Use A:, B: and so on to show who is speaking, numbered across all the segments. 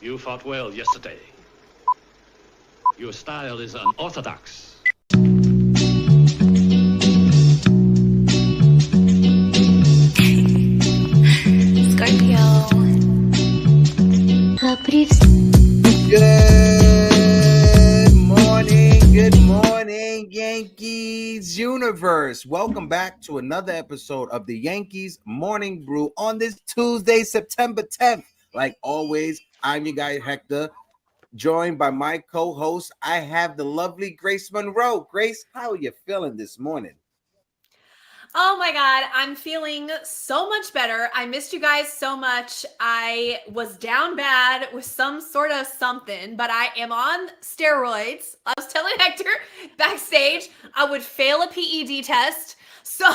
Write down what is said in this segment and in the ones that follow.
A: You fought well yesterday. Your style is unorthodox.
B: Scorpio.
C: Good morning, Yankees universe. Welcome back to another episode of the Yankees Morning Brew on this Tuesday, September 10th. Like always, I'm your guy, Hector, joined by my co-host. I have the lovely Grace Monroe. Grace, how are you feeling this morning?
D: Oh my God, I'm feeling so much better. I missed you guys so much. I was down bad with some sort of something, but I am on steroids. I was telling Hector backstage I would fail a PED test. So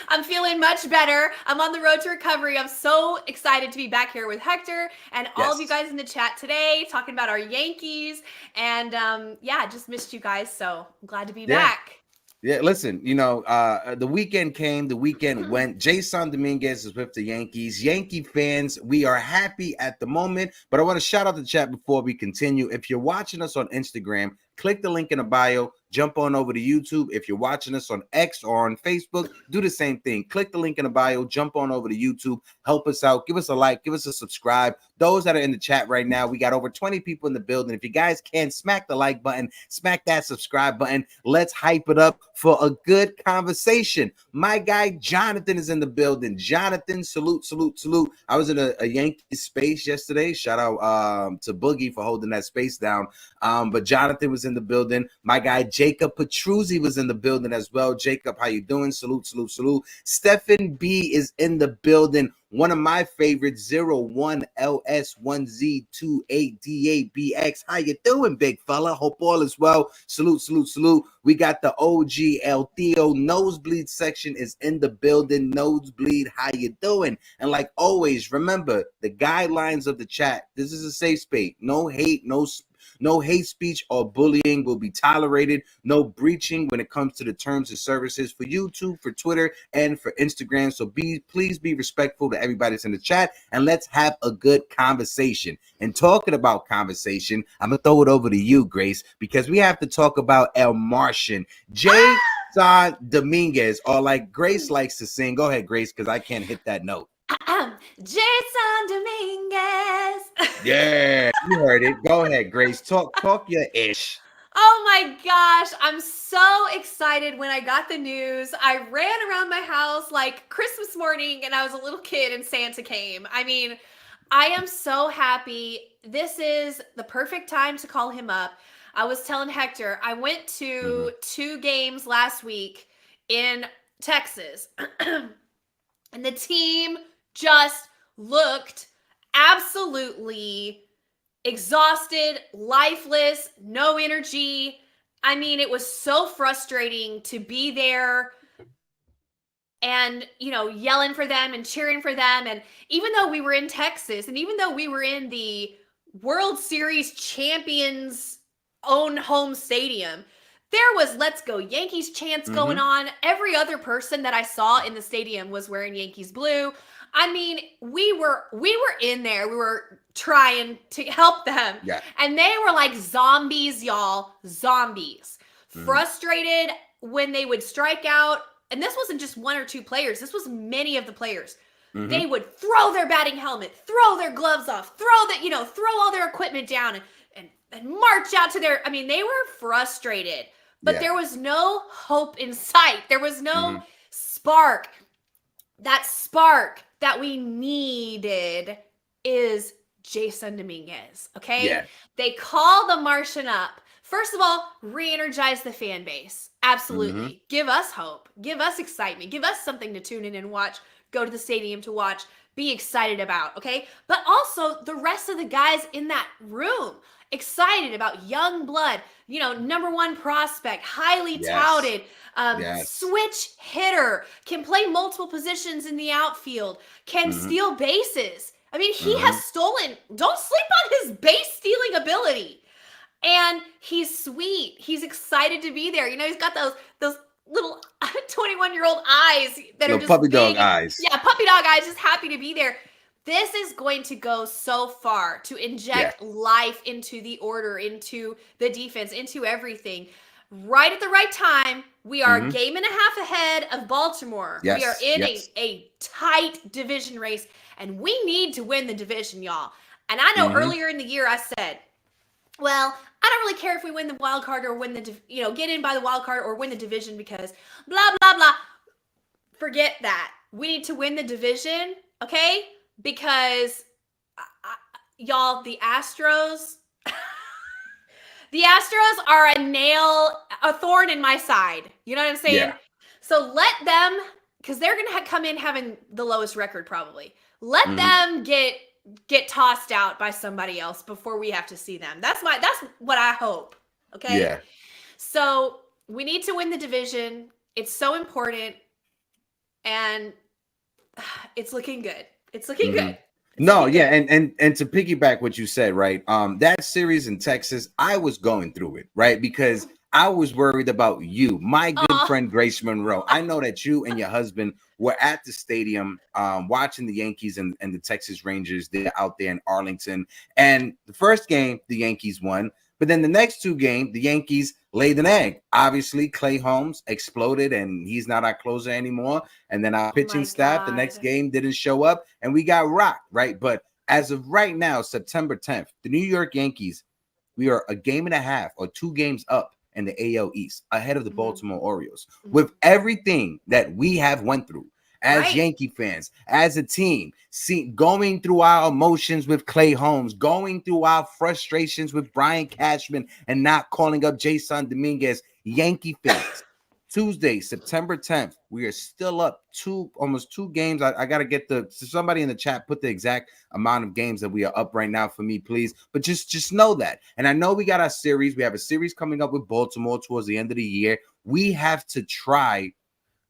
D: I'm feeling much better. I'm on the road to recovery. I'm so excited to be back here with Hector and all of you guys in the chat today talking about our Yankees. And yeah, just missed you guys. So I'm glad to be back.
C: Yeah, listen, the weekend came, the weekend went. Jasson Dominguez is with the Yankees. Yankee fans, we are happy at the moment, but I want to shout out the chat before we continue. If you're watching us on Instagram, click the link in the bio, jump on over to YouTube. If you're watching us on X or on Facebook, do the same thing. Click the link in the bio, jump on over to YouTube, help us out, give us a like, give us a subscribe. Those that are in the chat right now, we got over 20 people in the building. If you guys can, smack the like button, smack that subscribe button. Let's hype it up for a good conversation. My guy Jonathan is in the building. Jonathan, salute. I was in a Yankees space yesterday. Shout out to Boogie for holding that space down. But Jonathan was in the building. My guy Jacob Petruzzi was in the building as well. Jacob, how you doing? Salute. Stephen B is in the building. One of my favorites, 01LS1Z28DABX. How you doing, big fella? Hope all is well. Salute. We got the OG El Theo Nosebleed section is in the building. Nosebleed, how you doing? And like always, remember the guidelines of the chat. This is a safe space. No hate, no hate speech or bullying will be tolerated. No breaching when it comes to the terms and services for YouTube, for Twitter, and for Instagram. So please be respectful to everybody that's in the chat, and let's have a good conversation. And talking about conversation, I'm going to throw it over to you, Grace, because we have to talk about El Martian. Jasson Dominguez, or like Grace likes to sing. Go ahead, Grace, because I can't hit that note.
D: Jasson Dominguez.
C: Yeah, you heard it. Go ahead, Grace. Talk your ish.
D: Oh my gosh, I'm so excited when I got the news. I ran around my house like Christmas morning and I was a little kid and Santa came. I mean, I am so happy. This is the perfect time to call him up. I was telling Hector, I went to 2 games last week in Texas and the team just looked absolutely exhausted, lifeless, no energy. I mean, it was so frustrating to be there and, yelling for them and cheering for them. And even though we were in Texas and even though we were in the World Series champions own home stadium, there was "Let's Go Yankees" chants going on. Every other person that I saw in the stadium was wearing Yankees blue. I mean, we were in there. We were trying to help them. Yeah. And they were like zombies, y'all. Zombies. Frustrated when they would strike out. And this wasn't just 1 or 2 players. This was many of the players. They would throw their batting helmet, throw their gloves off, throw all their equipment down and march out to their, they were frustrated. But there was no hope in sight. There was no spark. That spark that we needed is Jasson Dominguez, okay? Yeah. They call the Martian up. First of all, re-energize the fan base. Absolutely. Give us hope. Give us excitement. Give us something to tune in and watch. Go to the stadium to watch. Be excited about, okay? But also the rest of the guys in that room. Excited about young blood, number 1 prospect, highly touted, switch hitter, can play multiple positions in the outfield, can steal bases. He has stolen. Don't sleep on his base stealing ability. And he's sweet. He's excited to be there. He's got those little 21-year-old eyes that are just
C: puppy
D: big.
C: dog eyes.
D: Yeah, puppy dog eyes, just happy to be there. This is going to go so far to inject life into the order, into the defense, into everything. Right at the right time, we are a game and a half ahead of Baltimore.
C: Yes,
D: we are in a tight division race, and we need to win the division, y'all. And I know earlier in the year I said, well, I don't really care if we win the wild card or win the, get in by the wild card or win the division because blah, blah, blah. Forget that. We need to win the division, okay? Because, y'all, the Astros... The Astros are a thorn in my side. You know what I'm saying?
C: Yeah.
D: So let them, because they're going to come in having the lowest record probably. Let them get tossed out by somebody else before we have to see them. That's what I hope. Okay?
C: Yeah.
D: So we need to win the division. It's so important. And it's looking good. It's looking good.
C: No, yeah, and to piggyback what you said, right? That series in Texas, I was going through it, right? Because I was worried about you, my good friend Grace Monroe. I know that you and your husband were at the stadium watching the Yankees and the Texas Rangers. They're out there in Arlington. And the first game, the Yankees won. But then the next two games, the Yankees laid an egg. Obviously, Clay Holmes exploded, and he's not our closer anymore. And then our pitching staff, the next game, didn't show up, and we got rocked, right? But as of right now, September 10th, the New York Yankees, we are a game and a half or 2 games up in the AL East, ahead of the Baltimore Orioles. With everything that we have went through, as Yankee fans, as a team, going through our emotions with Clay Holmes, going through our frustrations with Brian Cashman and not calling up Jasson Dominguez, Yankee fans. Tuesday, September 10th, we are still up almost 2 games. I got to get somebody in the chat, put the exact amount of games that we are up right now for me, please. But just know that. And I know we got our series. We have a series coming up with Baltimore towards the end of the year. We have to try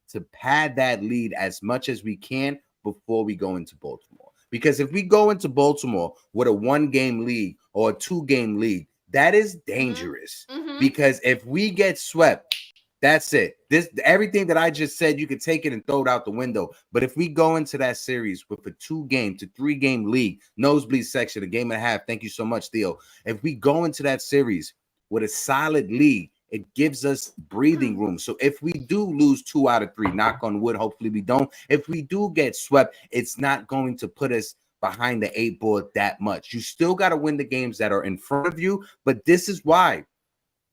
C: to pad that lead as much as we can before we go into Baltimore. Because if we go into Baltimore with a 1-game lead or a 2-game lead, that is dangerous. Because if we get swept, that's it. Everything that I just said, you could take it and throw it out the window. But if we go into that series with a 2-game to 3-game lead, nosebleed section, a game and a half, thank you so much, Theo. If we go into that series with a solid lead, it gives us breathing room. So if we do lose 2 out of 3, knock on wood, hopefully we don't. If we do get swept, it's not going to put us behind the 8 ball that much. You still got to win the games that are in front of you. But this is why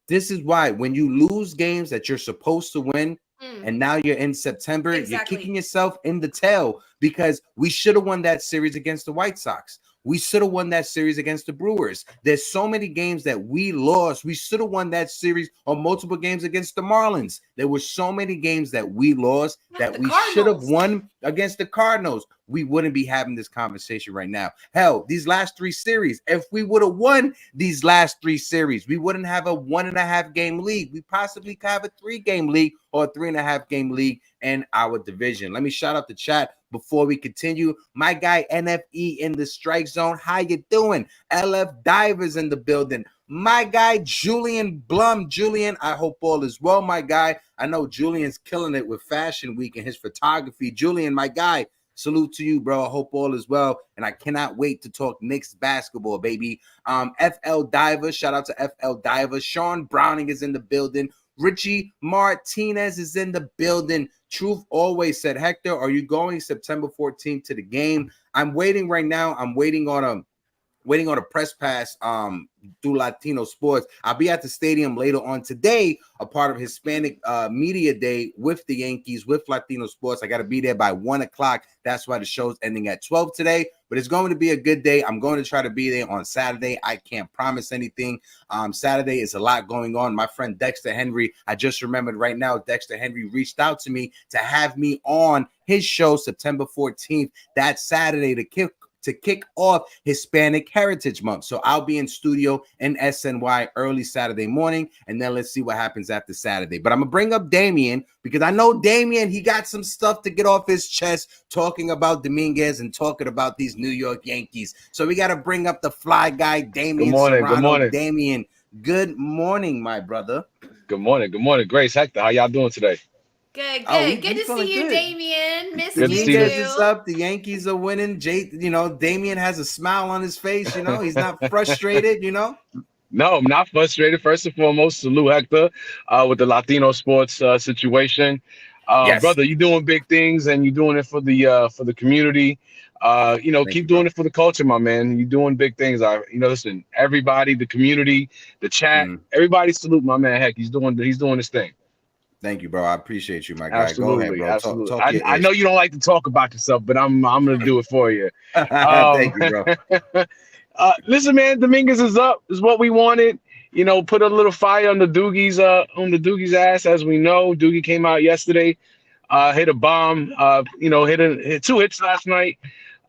C: when you lose games that you're supposed to win, and now you're in September, you're kicking yourself in the tail, because we should have won that series against the White Sox. We should have won that series against the Brewers. There's so many games that we lost. We should have won that series or multiple games against the Marlins. There were so many games that we lost that we should have won against the Cardinals. We wouldn't be having this conversation right now. Hell, these last 3 series, if we would have won these last 3 series, we wouldn't have a 1.5-game league. We possibly could have a 3-game league or a 3.5-game league in our division. Let me shout out the chat before we continue. My guy NFE in the strike zone. How you doing? LF Divers in the building. My guy Julian Blum. Julian, I hope all is well, my guy. I know Julian's killing it with Fashion Week and his photography. Julian, my guy, salute to you, bro. I hope all is well. And I cannot wait to talk Knicks basketball, baby. FL Diver. Shout out to FL Diver. Sean Browning is in the building. Richie Martinez is in the building. Truth always said, Hector, are you going September 14th to the game? I'm waiting right now. I'm waiting on a press pass through Latino Sports. I'll be at the stadium later on today, a part of Hispanic Media Day with the Yankees, with Latino Sports. I got to be there by 1 o'clock. That's why the show's ending at 12 today. But it's going to be a good day. I'm going to try to be there on Saturday. I can't promise anything. Saturday is a lot going on. My friend Dexter Henry, I just remembered right now, Dexter Henry reached out to me to have me on his show September 14th, that Saturday, to kick off Hispanic Heritage Month. So I'll be in studio in SNY early Saturday morning, and then let's see what happens after Saturday. But I'm going to bring up Damien, because I know Damien, he got some stuff to get off his chest talking about Dominguez and talking about these New York Yankees. So we got to bring up the fly guy, Damien.
E: Good morning.
C: Serrano.
E: Good morning.
C: Damien, good morning, my brother.
E: Good morning. Good morning. Grace, Hector, how y'all doing today?
D: Good,
C: Oh,
D: good. Good
C: we
D: to
C: feeling
D: see you,
C: good.
D: Damien. Missed
E: Good to
D: you
E: see
C: Dominguez
E: you.
C: is
D: too.
C: up. The Yankees are winning. Damien has a smile on his face. He's not frustrated.
E: No, I'm not frustrated. First and foremost, salute Hector with the Latino sports situation.
C: Yes.
E: Brother, you're doing big things and you're doing it for the community.
C: Thank you,
E: Keep
C: bro.
E: doing it for the culture, my man. You're doing big things. Listen, everybody, the community, the chat,
C: Mhm.
E: everybody salute my man. Heck, he's doing his thing.
C: Thank you, bro. I appreciate you, my guy. Go ahead,
E: Absolutely,
C: bro. Talk,
E: absolutely.
C: talk your
E: I know
C: ish.
E: you don't like to talk about yourself, but I'm gonna do it for you.
C: Thank you, bro.
E: Listen, man, Dominguez is up. Is what we wanted. Put a little fire on the Doogie's ass. As we know, Doogie came out yesterday, hit a bomb. Hit 2 hits last night.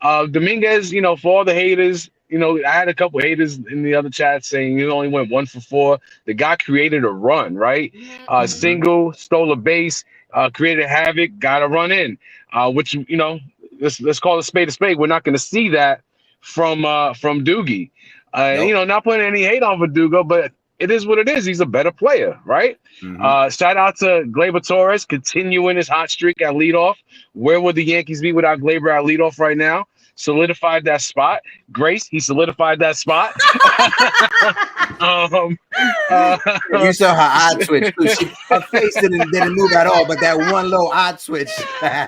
E: Dominguez, for all the haters, I had a couple haters in the other chat saying you only went 1 for 4. The guy created a run, right?
C: Mhm.
E: Single, stole a base, created havoc, got a run in. Which let's call a spade a spade. We're not going to see that from Doogie.
C: Nope.
E: Not putting any hate on Verdugo, but it is what it is. He's a better player, right?
C: Mhm.
E: Shout out to Gleyber Torres continuing his hot streak at leadoff. Where would the Yankees be without Gleyber at leadoff right now? Solidified that spot. Grace, he solidified that spot.
C: You saw her eye twitch. Her face didn't move at all, but that one little eye twitch.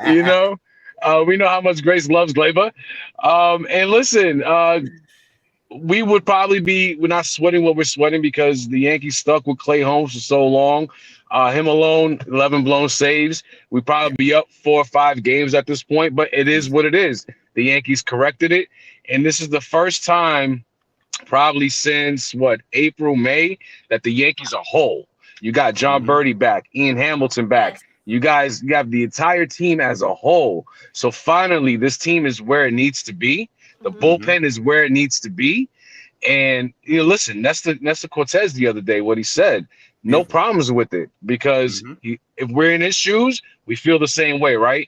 E: We know how much Grace loves Gleyber. And listen, we're not sweating what we're sweating because the Yankees stuck with Clay Holmes for so long. Him alone, 11 blown saves. We'd probably be up 4 or 5 games at this point, but it is what it is. The Yankees corrected it. And this is the first time probably since April, May, that the Yankees are whole. You got John Birdie back, Ian Hamilton back.
D: Yes.
E: You have the entire team as a whole. So finally, this team is where it needs to be. The bullpen is where it needs to be. And listen, that's the Cortez the other day, what he said. No problems with it because if we're in his shoes, we feel the same way, right?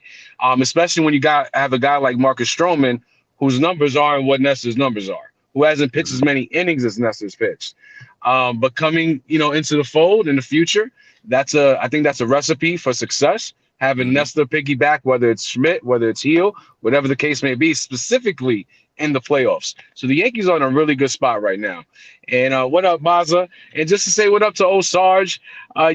E: Especially when you have a guy like Marcus Stroman, whose numbers aren't what Nestor's numbers are, who hasn't pitched as many innings as Nestor's pitched. But coming, into the fold in the future, I think that's a recipe for success. Having Nestor piggyback, whether it's Schmidt, whether it's Heel, whatever the case may be, specifically in the playoffs. So the Yankees are in a really good spot right now. And what up, Mazza? And just to say what up to old Sarge,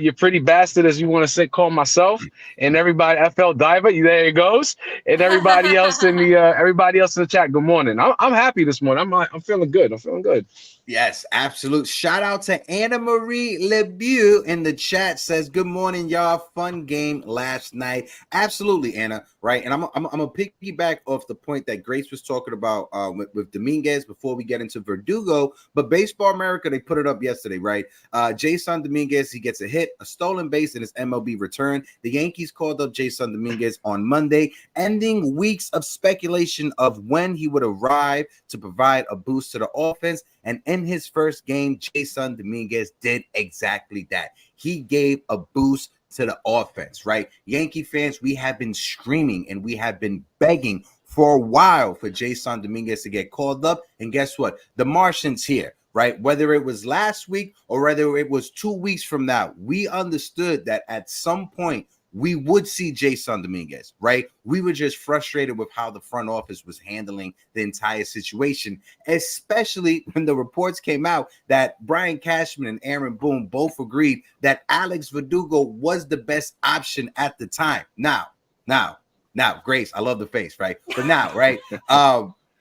E: you pretty bastard, as you want to call myself, and everybody, FL Diver, there it goes, and everybody else in the chat. Good morning. I'm happy this morning. I'm feeling good. I'm feeling good.
C: Yes, absolute. Shout out to Anna Marie LeBeau in the chat. Says, good morning, y'all. Fun game last night. Absolutely, Anna. Right. And I'm gonna piggyback off the point that Grace was talking about with Dominguez before we get into Verdugo. But Baseball America, they put it up yesterday, right? Jasson Dominguez, he gets a hit, a stolen base in his MLB return. The Yankees called up Jasson Dominguez on Monday, ending weeks of speculation of when he would arrive to provide a boost to the offense. And in his first game, Jasson Dominguez did exactly that. He gave a boost to the offense, right? Yankee fans, we have been screaming and we have been begging for a while for Jasson Dominguez to get called up. And guess what? The Martian's here, right? Whether it was last week or whether it was 2 weeks from now, we understood that at some point we would see Jasson Dominguez, right? We were just frustrated with how the front office was handling the entire situation, especially when the reports came out that Brian Cashman and Aaron Boone both agreed that Alex Verdugo was the best option at the time. Now, Grace, I love the face, right? But now, right?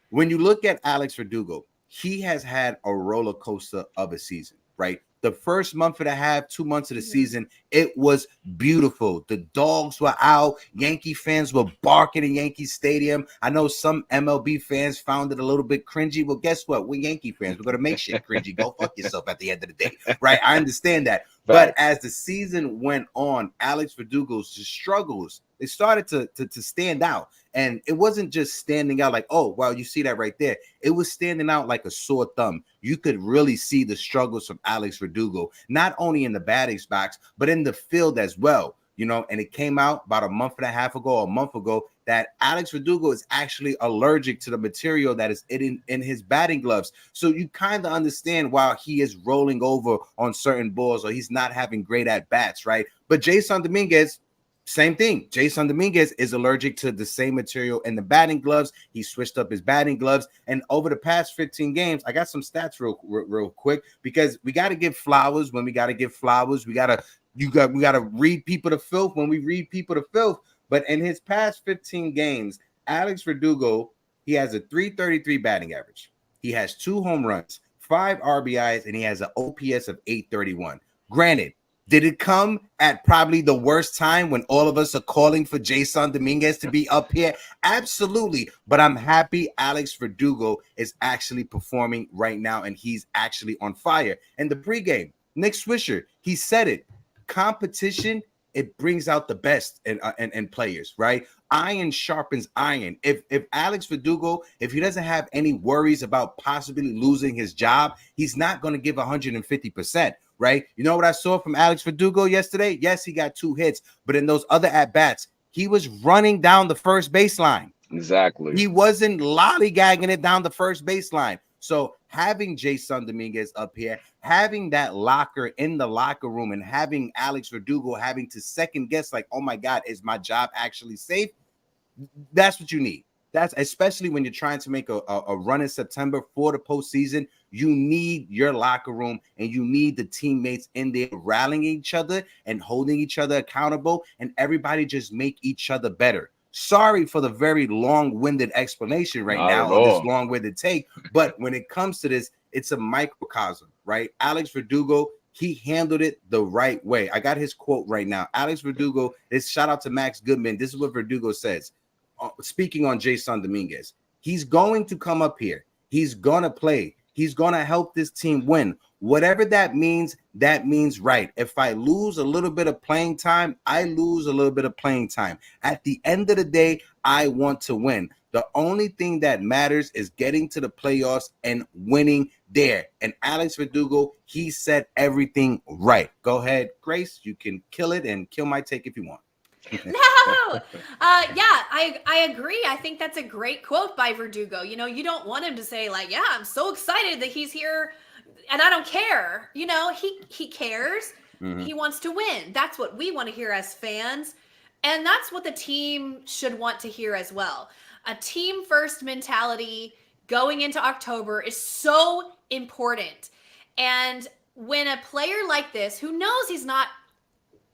C: When you look at Alex Verdugo, he has had a roller coaster of a season, right? The first month and a half, 2 months of the season, it was beautiful. The dogs were out. Yankee fans were barking in Yankee Stadium. I know some MLB fans found it a little bit cringy. Well, guess what? We're Yankee fans. We're going to make shit cringy. Go fuck yourself at the end of the day, right? I understand that. But as the season went on, Alex Verdugo's struggles, they started to stand out. And it wasn't just standing out like, oh, well, you see that right there. It was standing out like a sore thumb. You could really see the struggles from Alex Verdugo, not only in the batting box, but in the field as well. And it came out about a month and a half ago, a month ago, that Alex Verdugo is actually allergic to the material that is in his batting gloves. So you kind of understand why he is rolling over on certain balls or he's not having great at bats, right? But Jasson Dominguez, Same thing. Jasson Dominguez is allergic to the same material in the batting gloves. He switched up his batting gloves. And over the past 15 games, I got some stats real quick, because we got to give flowers when we got to give flowers. We got to read people to filth when we read people to filth. But in his past 15 games, Alex Verdugo, he has a 333 batting average. He has 2 home runs, 5 RBIs, and he has an OPS of 831. Granted, did it come at probably the worst time when all of us are calling for Jasson Dominguez to be up here? Absolutely. But I'm happy Alex Verdugo is actually performing right now, and he's actually on fire. And the pregame, Nick Swisher, he said it. Competition, it brings out the best in players, right? Iron sharpens iron. If Alex Verdugo, if he doesn't have any worries about possibly losing his job, he's not going to give 150%. Right? You know what I saw from Alex Verdugo yesterday? Yes, he got 2 hits, but in those other at-bats, he was running down the first baseline.
E: Exactly.
C: He wasn't lollygagging it down the first baseline. So having Jasson Dominguez up here, having that locker in the locker room, and having Alex Verdugo having to second guess, like, oh my God, is my job actually safe? That's what you need. That's especially when you're trying to make a run in September for the postseason. You need your locker room, and you need the teammates in there rallying each other and holding each other accountable, and everybody just make each other better. Sorry for the very long-winded explanation right now, or this long-winded take, but when it comes to this, it's a microcosm, right? Alex Verdugo, he handled it the right way. I got his quote right now. Alex Verdugo, this shout out to Max Goodman. This is what Verdugo says. Speaking on Jasson Dominguez, he's going to come up here. He's going to play. He's going to help this team win. Whatever that means right. If I lose a little bit of playing time, I lose a little bit of playing time. At the end of the day, I want to win. The only thing that matters is getting to the playoffs and winning there. And Alex Verdugo, he said everything right. Go ahead, Grace. You can kill it and kill my take if you want.
D: No, I agree. I think that's a great quote by Verdugo. You know, you don't want him to say like, yeah, I'm so excited that he's here and I don't care. You know, he cares. Mm-hmm. He wants to win. That's what we want to hear as fans. And that's what the team should want to hear as well. A team first mentality going into October is so important. And when a player like this, who knows he's not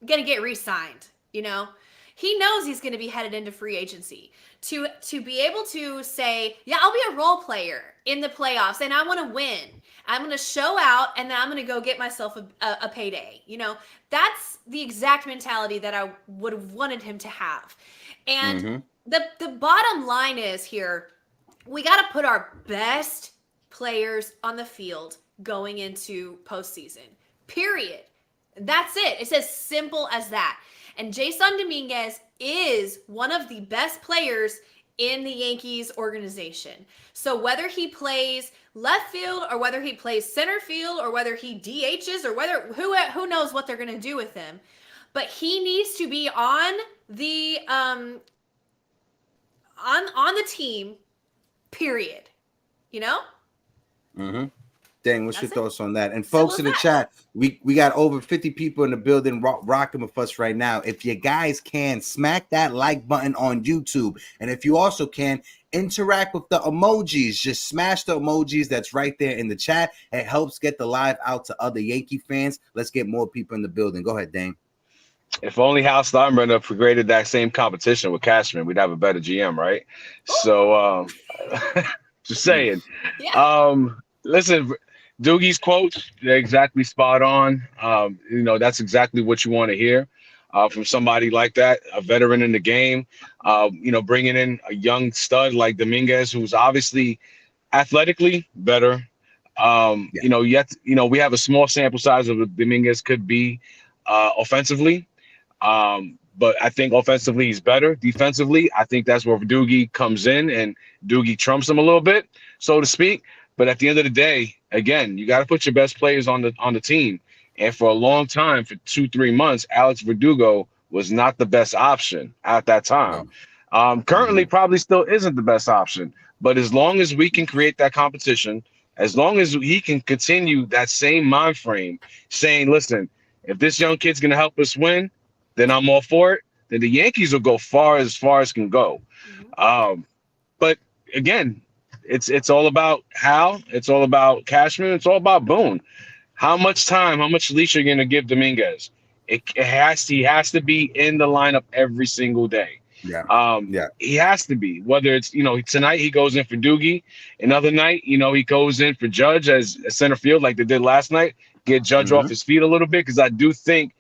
D: going to get re-signed, you know, he knows he's going to be headed into free agency, to be able to say, yeah, I'll be a role player in the playoffs and I want to win. I'm going to show out and then I'm going to go get myself a payday. You know, that's the exact mentality that I would have wanted him to have. And the bottom line is here, we got to put our best players on the field going into postseason, period. That's it. It's as simple as that. And Jasson Dominguez is one of the best players in the Yankees organization. So whether he plays left field or whether he plays center field or whether he DHs or whether who knows what they're going to do with him, but he needs to be on the on the team, period. You know?
C: Mm-hmm. Dang, what's your thoughts on that? And folks in the chat, we got over 50 people in the building rocking with us right now. If you guys can, smack that like button on YouTube. And if you also can, interact with the emojis. Just smash the emojis that's right there in the chat. It helps get the live out to other Yankee fans. Let's get more people in the building. Go ahead, Dane.
E: If only Hal Steinbrenner created that same competition with Cashman, we'd have a better GM, right? So, just saying. Yeah. Listen, Doogie's quotes, they're exactly spot on. You know, that's exactly what you want to hear from somebody like that, a veteran in the game. You know, bringing in a young stud like Dominguez, who's obviously athletically better. You know, we have a small sample size of what Dominguez could be offensively. But I think offensively he's better. Defensively, I think that's where Doogie comes in and Doogie trumps him a little bit, so to speak. But at the end of the day, again, you got to put your best players on the team. And for a long time, for 2-3 months, Alex Verdugo was not the best option at that time. Currently, probably still isn't the best option. But as long as we can create that competition, as long as he can continue that same mind frame, saying, listen, if this young kid's going to help us win, then I'm all for it. then the Yankees will go far as can go. But again, it's all about Hal. It's all about Cashman. It's all about Boone. How much time, how much leash are you going to give Dominguez? He has to be in the lineup every single day. He has to be. Whether it's tonight he goes in for Doogie, another night he goes in for Judge as a center field like they did last night. Get Judge off his feet a little bit, because I do think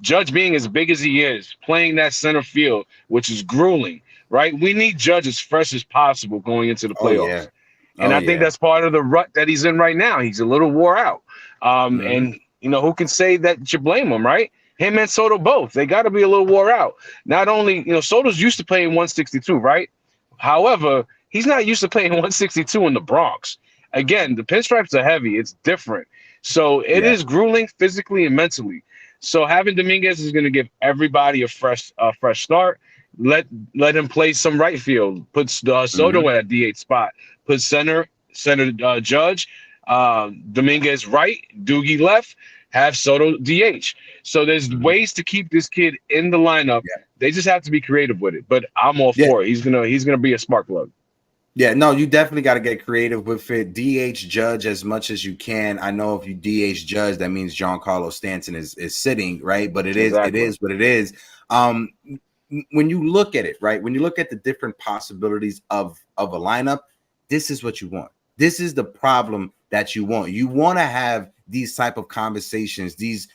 E: Judge being as big as he is, playing that center field, which is grueling, right? We need Judge as fresh as possible going into the playoffs. And I think that's part of the rut that he's in right now. He's a little wore out. And, who can say that you blame him, right? Him and Soto both. They got to be a little wore out. Not only, Soto's used to playing 162, right? However, he's not used to playing 162 in the Bronx. Again, the pinstripes are heavy. It's different. So it is grueling physically and mentally. So having Dominguez is going to give everybody a fresh start. Let him play some right field. Put Soto at DH spot. Put center Judge, Dominguez right, Doogie left. Have Soto DH. So there's ways to keep this kid in the lineup. They just have to be creative with it. But I'm all for it. He's gonna be a spark plug.
C: Yeah, no, you definitely got to get creative with it. DH Judge as much as you can. I know if you DH Judge, that means Giancarlo Stanton is sitting, right? But it is what it is. When you look at it, right? When you look at the different possibilities of a lineup, this is what you want. This is the problem that you want. You want to have these type of conversations, these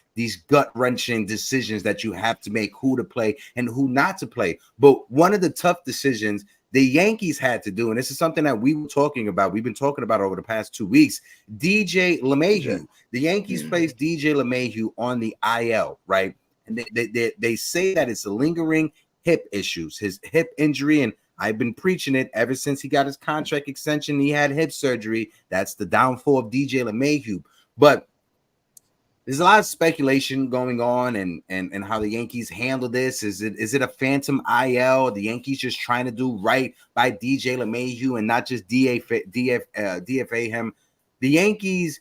C: gut-wrenching decisions that you have to make, who to play and who not to play. But one of the tough decisions the Yankees had to do, and this is something that we've been talking about over the past 2 weeks, DJ LeMahieu. The Yankees placed DJ LeMahieu on the IL, right? And they say that it's a lingering hip issues, his hip injury, and I've been preaching it ever since he got his contract extension. He had hip surgery. That's the downfall of DJ LeMahieu. But there's a lot of speculation going on and how the Yankees handle this. Is it a phantom IL? The Yankees just trying to do right by DJ LeMahieu and not just DFA him. The Yankees,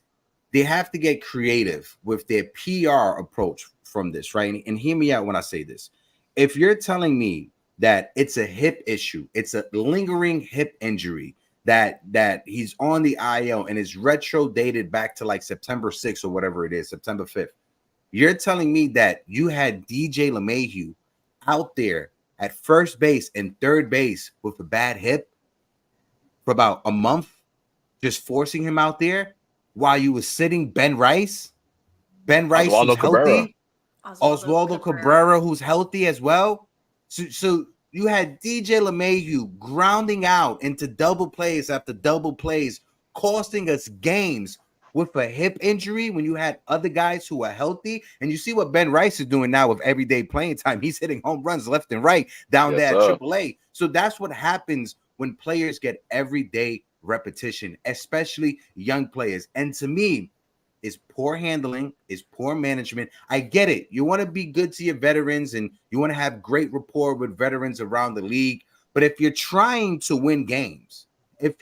C: they have to get creative with their PR approach from this, right? And hear me out when I say this. If you're telling me that it's a hip issue, it's a lingering hip injury, that he's on the IL and is retro dated back to like September 6th or whatever it is, September 5th. You're telling me that you had DJ LeMahieu out there at first base and third base with a bad hip for about a month, just forcing him out there while you were sitting Ben Rice? Ben Rice who's healthy. Oswaldo Cabrera, who's healthy as well. So you had DJ LeMahieu grounding out into double plays after double plays, costing us games with a hip injury when you had other guys who are healthy. And you see what Ben Rice is doing now with everyday playing time. He's hitting home runs left and right down there at AAA. So that's what happens when players get everyday repetition, especially young players. And to me, is poor handling, is poor management. I get it. You want to be good to your veterans and you want to have great rapport with veterans around the league. But if you're trying to win games, and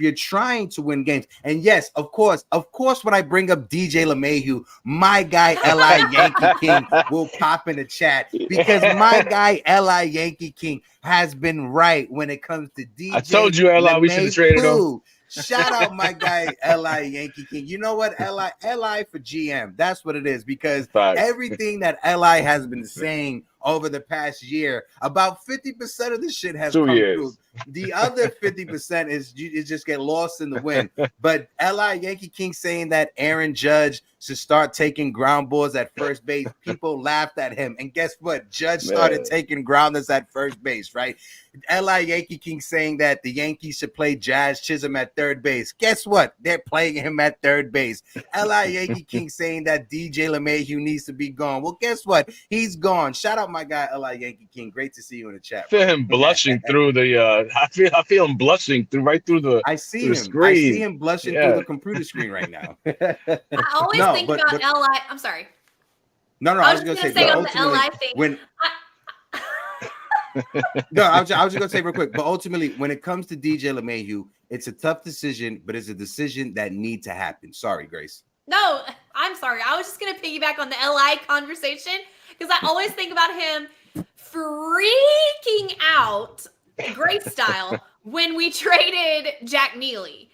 C: yes, of course, when I bring up DJ LeMahieu, my guy L.I. Yankee King will pop in the chat because my guy L.I. Yankee King has been right when it comes to DJ.
E: I told you, L.I., we should have traded him.
C: Shout out my guy L.I. Yankee King. You know what, L.I. for GM. That's what it is, because everything that L.I. has been saying over the past year, about 50% of the shit has come through. The other 50% is just get lost in the wind. But L.I. Yankee King saying that Aaron Judge should start taking ground balls at first base. People laughed at him. And guess what? Judge started taking grounders at first base, right? L.I. Yankee King saying that the Yankees should play Jazz Chisholm at third base. Guess what? They're playing him at third base. L.I. Yankee King saying that DJ LeMahieu needs to be gone. Well, guess what? He's gone. Shout out my guy L.I. Yankee King. Great to see you in the chat.
E: I feel him blushing through the I feel him blushing right through the screen.
C: I see him blushing through the computer screen right now.
D: I always think about L.I. I'm sorry.
C: No, I was going to say
D: on the L.I. thing.
C: I was just gonna say real quick, but ultimately, when it comes to DJ LeMahieu, it's a tough decision, but it's a decision that needs to happen. Sorry, Grace.
D: No, I'm sorry. I was just gonna piggyback on the LI conversation because I always think about him. freaking out, great style, when we traded Jack Neely.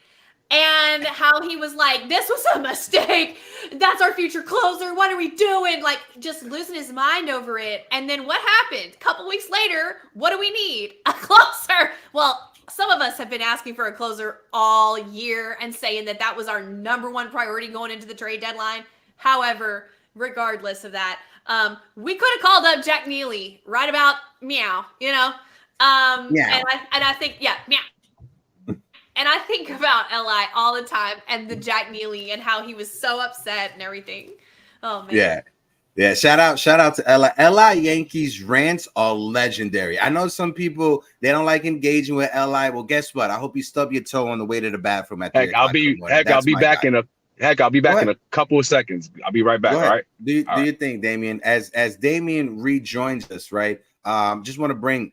D: And how he was like, this was a mistake. That's our future closer. What are we doing? Like, just losing his mind over it. And then what happened? A couple weeks later, what do we need? A closer. Well, some of us have been asking for a closer all year and saying that that was our number one priority going into the trade deadline. However, regardless of that, we could have called up Jack Neely right about meow, you know?
C: Yeah.
D: And I think, yeah, meow. And I think about Li all the time and the Jack Neely and how he was so upset and everything. Oh man.
C: Yeah. Shout out to Ella. Ella Yankees rants are legendary. I know some people they don't like engaging with Li. Well, guess what? I hope you stub your toe on the way to the bathroom at
E: Heck, I'll be back in a couple of seconds. I'll be right back. All right.
C: Do you think, Damien? As Damien rejoins us, right? Just want to bring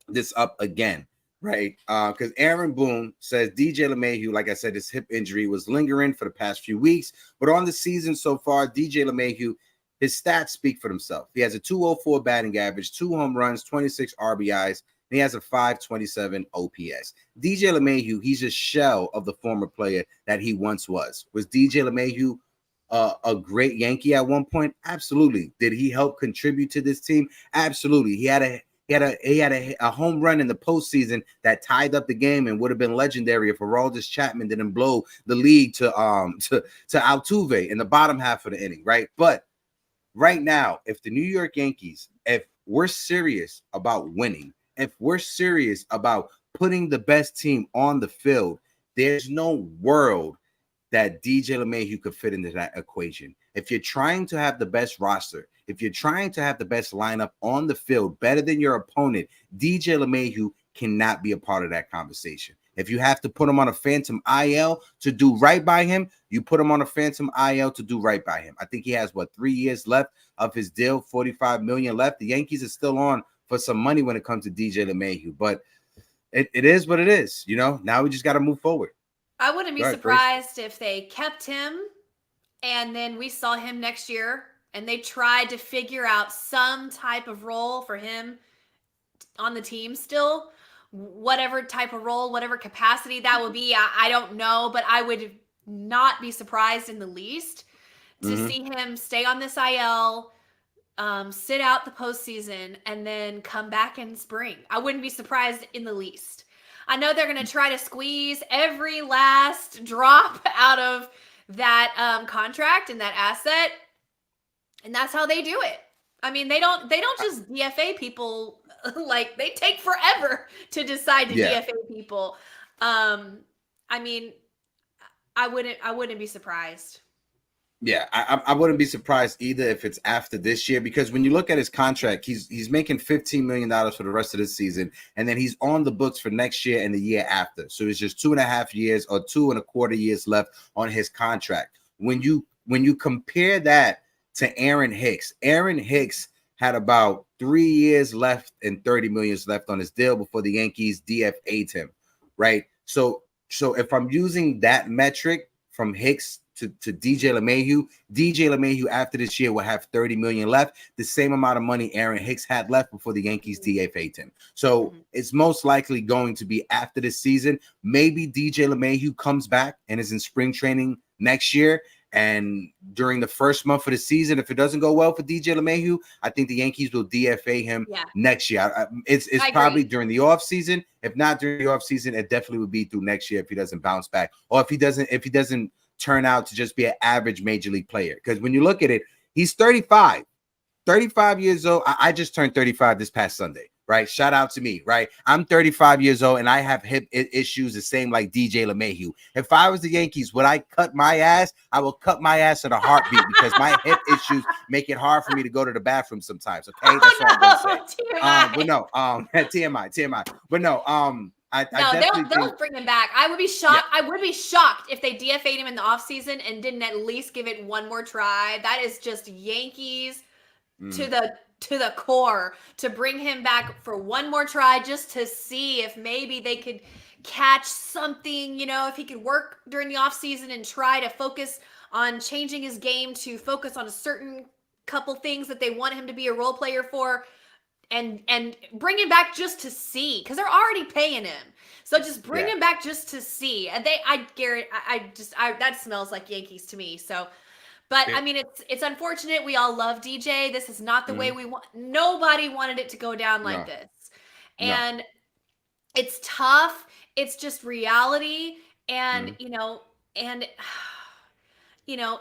C: this up again. Right, because Aaron Boone says DJ LeMahieu, like I said, his hip injury was lingering for the past few weeks, but on the season so far, DJ LeMahieu, his stats speak for themselves. He has a 204 batting average, 2 home runs, 26 RBIs, and he has a 527 OPS. DJ LeMahieu, he's a shell of the former player that he once was. Was DJ LeMahieu a great Yankee at one point? Absolutely. Did he help contribute to this team? Absolutely. He had a home run in the postseason that tied up the game and would have been legendary if Aroldis Chapman didn't blow the lead to Altuve in the bottom half of the inning, right? But right now, if the New York Yankees, if we're serious about winning, if we're serious about putting the best team on the field, there's no world that DJ LeMahieu could fit into that equation. If you're trying to have the best roster, if you're trying to have the best lineup on the field, better than your opponent, DJ LeMahieu cannot be a part of that conversation. If you have to put him on a phantom IL to do right by him, you put him on a phantom IL to do right by him. I think he has, 3 years left of his deal, $45 million left. The Yankees are still on for some money when it comes to DJ LeMahieu, but it is what it is. You know, now we just got to move forward.
D: I wouldn't be surprised if they kept him and then we saw him next year and they tried to figure out some type of role for him on the team still, whatever type of role, whatever capacity that will be. I don't know, but I would not be surprised in the least to see him stay on this IL, sit out the postseason, and then come back in spring. I wouldn't be surprised in the least. I know they're going to try to squeeze every last drop out of that contract and that asset, and that's how they do it. I mean, they don't just DFA people. Like, they take forever to decide to DFA people. I mean, I wouldn't be surprised.
C: Yeah, I wouldn't be surprised either if it's after this year, because when you look at his contract, he's making $15 million for the rest of the season, and then he's on the books for next year and the year after. So it's just 2.5 years or 2.25 years left on his contract. When you compare that to Aaron Hicks had about 3 years left and $30 million left on his deal before the Yankees DFA'd him, right? So if I'm using that metric from Hicks to DJ LeMahieu after this year will have $30 million left, the same amount of money Aaron Hicks had left before the Yankees DFA'd him. So it's most likely going to be after this season. Maybe DJ LeMahieu comes back and is in spring training next year. And during the first month of the season, if it doesn't go well for DJ LeMahieu, I think the Yankees will DFA him next year. It's probably during the offseason. If not during the offseason, it definitely would be through next year if he doesn't bounce back, or if he doesn't turn out to just be an average major league player. Because when you look at it, he's 35 years old. I just turned 35 this past Sunday, right? Shout out to me, right? I'm 35 years old and I have hip issues the same like DJ LeMahieu. If I was the Yankees, would I cut my ass? I will cut my ass in a heartbeat because my hip issues make it hard for me to go to the bathroom sometimes. Okay, that's what I'm gonna say. But no, TMI. But no,
D: they'll bring him back. I would be shocked. Yeah. I would be shocked if they DFA'd him in the offseason and didn't at least give it one more try. That is just Yankees to the core, to bring him back for one more try just to see if maybe they could catch something, if he could work during the offseason and try to focus on changing his game to focus on a certain couple things that they want him to be a role player for. and bring him back just to see, because they're already paying him. So just bring him back just to see. And that smells like Yankees to me. So, but I mean, it's unfortunate. We all love DJ. This is not the way we want. Nobody wanted it to go down like this. And it's tough. It's just reality. And,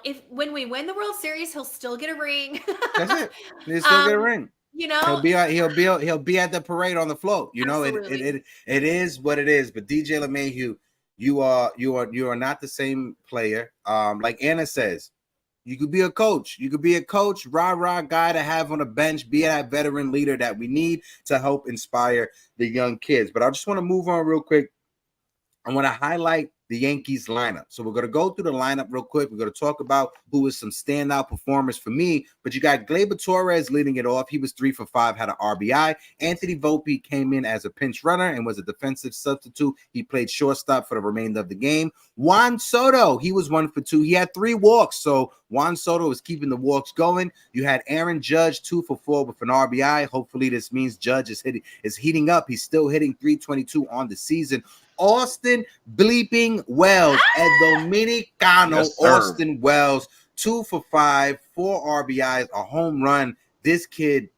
D: if when we win the World Series, he'll still get a ring.
C: That's it. He'll still get a ring.
D: He'll
C: be at the parade on the float. It is what it is. But DJ LeMahieu, you are not the same player. Like Anna says, you could be a coach. You could be a coach, rah guy to have on the bench, be that veteran leader that we need to help inspire the young kids. But I just want to move on real quick. I want to highlight the Yankees lineup. So we're going to go through the lineup real quick. We're going to talk about who was some standout performers for me. But you got Gleyber Torres leading it off. He was 3 for 5, had an RBI. Anthony Volpe came in as a pinch runner and was a defensive substitute. He played shortstop for the remainder of the game. Juan Soto, he was 1 for 2. He had 3 walks. So Juan Soto was keeping the walks going. You had Aaron Judge 2 for 4 with an RBI. Hopefully this means Judge is heating up. He's still hitting 322 on the season. Austin bleeping Wells, El Dominicano,
E: Yes, sir.
C: Austin Wells, 2 for 5, 4 RBIs, a home run. This kid,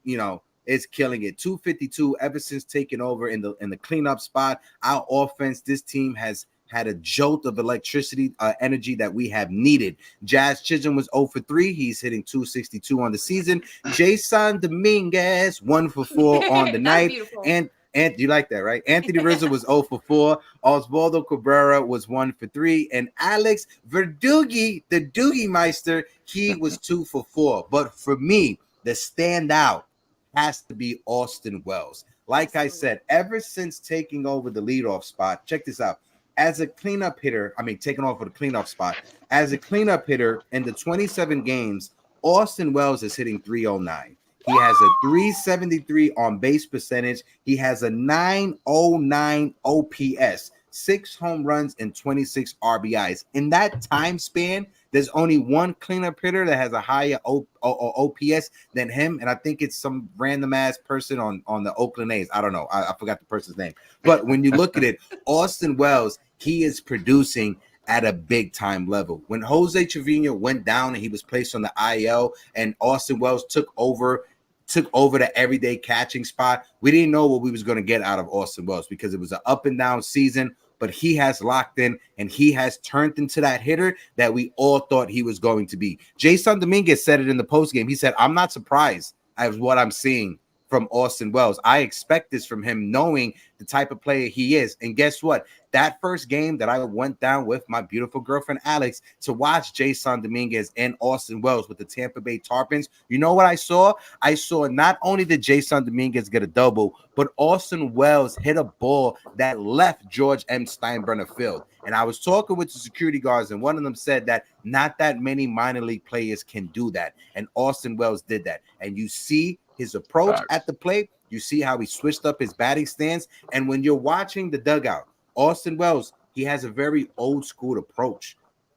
C: is killing it. 252 ever since taking over in the cleanup spot. Our offense, this team has had a jolt of electricity, energy that we have needed. Jazz Chisholm was 0 for 3. He's hitting 262 on the season. Jasson Dominguez, 1 for 4 on the night.
D: Beautiful.
C: And you like that, right? Anthony Rizzo was 0 for 4. Osvaldo Cabrera was 1 for 3. And Alex Verdugo, the Doogie Meister, he was 2 for 4. But for me, the standout has to be Austin Wells. Like I said, ever since taking over the leadoff spot, check this out. As a cleanup hitter, taking off of the cleanup spot, as a cleanup hitter in the 27 games, Austin Wells is hitting 309. He has a 373 on base percentage. He has a 909 OPS, 6 home runs and 26 RBIs. In that time span, there's only one cleanup hitter that has a higher OPS than him, and I think it's some random ass person on the Oakland A's. I don't know. I forgot the person's name. But when you look at it, Austin Wells, he is producing at a big time level. When Jose Trevino went down and he was placed on the IL and Austin Wells took over the everyday catching spot, we didn't know what we was going to get out of Austin Wells because it was an up and down season, but he has locked in and he has turned into that hitter that we all thought he was going to be. Jasson Dominguez said it in the postgame. He said, I'm not surprised at what I'm seeing from Austin Wells. I expect this from him, knowing the type of player he is. And guess what? That first game that I went down with my beautiful girlfriend, Alex, to watch Jasson Dominguez and Austin Wells with the Tampa Bay Tarpons, you know what I saw? I saw not only did Jasson Dominguez get a double, but Austin Wells hit a ball that left George M. Steinbrenner Field. And I was talking with the security guards, and one of them said that not that many minor league players can do that. And Austin Wells did that. And you see his approach at the plate. You see how he switched up his batting stance. And when you're watching the dugout, Austin Wells, he has a very old school approach.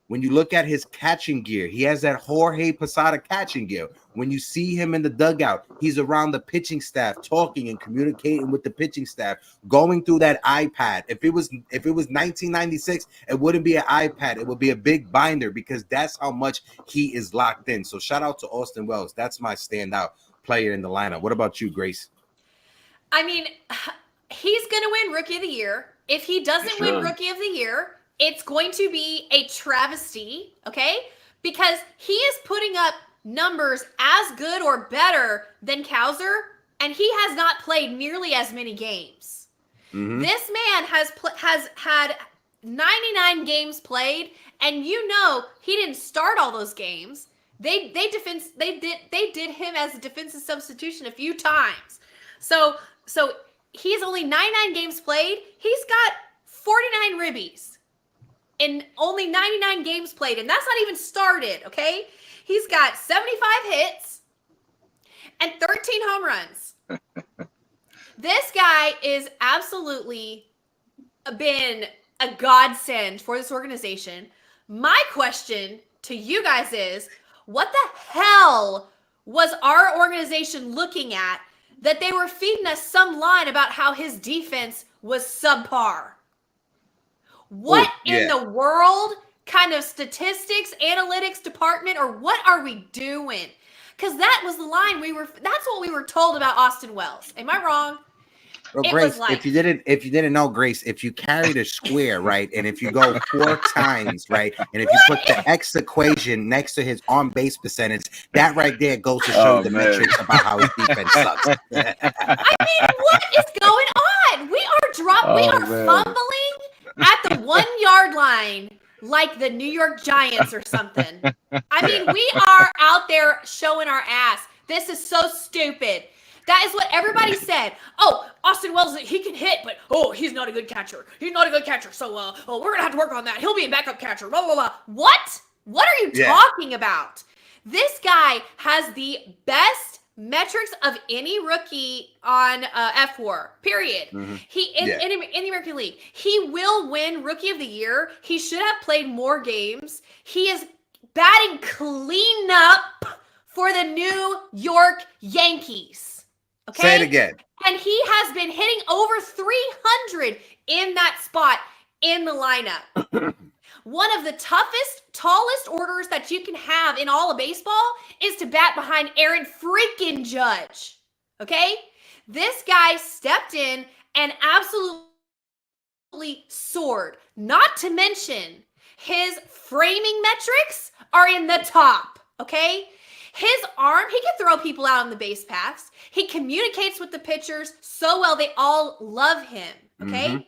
C: When you look at his catching gear, he has that Jorge Posada catching gear. When you see him in the dugout, he's around the pitching staff, talking and communicating with the pitching staff, going through that iPad. If it was 1996, it wouldn't be an iPad. It would be a big binder because that's how much he is locked in. So shout out to Austin Wells. That's my standout player in the lineup. What about you, Grace?
D: I mean, he's going to win Rookie of the Year. If he doesn't win Rookie of the Year, it's going to be a travesty, okay? Because he is putting up numbers as good or better than Kowser, and he has not played nearly as many games. Mm-hmm. This man has had 99 games played, and he didn't start all those games. They did him as a defensive substitution a few times. So he's only 99 games played. He's got 49 ribbies in only 99 games played, and that's not even started, okay? He's got 75 hits and 13 home runs. This guy is absolutely been a godsend for this organization. My question to you guys is, what the hell was our organization looking at that they were feeding us some line about how his defense was subpar. What in the world kind of statistics, analytics department, or what are we doing? Because that was the line that's what we were told about Austin Wells. Am I wrong?
C: Well,
D: It
C: Grace,
D: was like,
C: if you didn't know, Grace, if you carried a square, right, and if you go 4 times, right, and if you put the X equation next to his on base percentage, that right there goes to show you the metrics about how his defense sucks.
D: I mean, what is going on? We are fumbling at the 1 yard line like the New York Giants or something. I mean, we are out there showing our ass. This is so stupid. That is what everybody said. Oh, Austin Wells, he can hit, but he's not a good catcher. He's not a good catcher. So, we're going to have to work on that. He'll be a backup catcher. Blah, blah, blah. What? What are you talking about? This guy has the best metrics of any rookie on F4, period.
C: Mm-hmm.
D: In the American League. He will win Rookie of the Year. He should have played more games. He is batting cleanup for the New York Yankees. Okay?
C: Say it again.
D: And he has been hitting over 300 in that spot in the lineup. One of the toughest, tallest orders that you can have in all of baseball is to bat behind Aaron freaking Judge. Okay? This guy stepped in and absolutely soared. Not to mention, his framing metrics are in the top. Okay? His arm, he can throw people out on the base paths. He communicates with the pitchers so well. They all love him. Okay? Mm-hmm.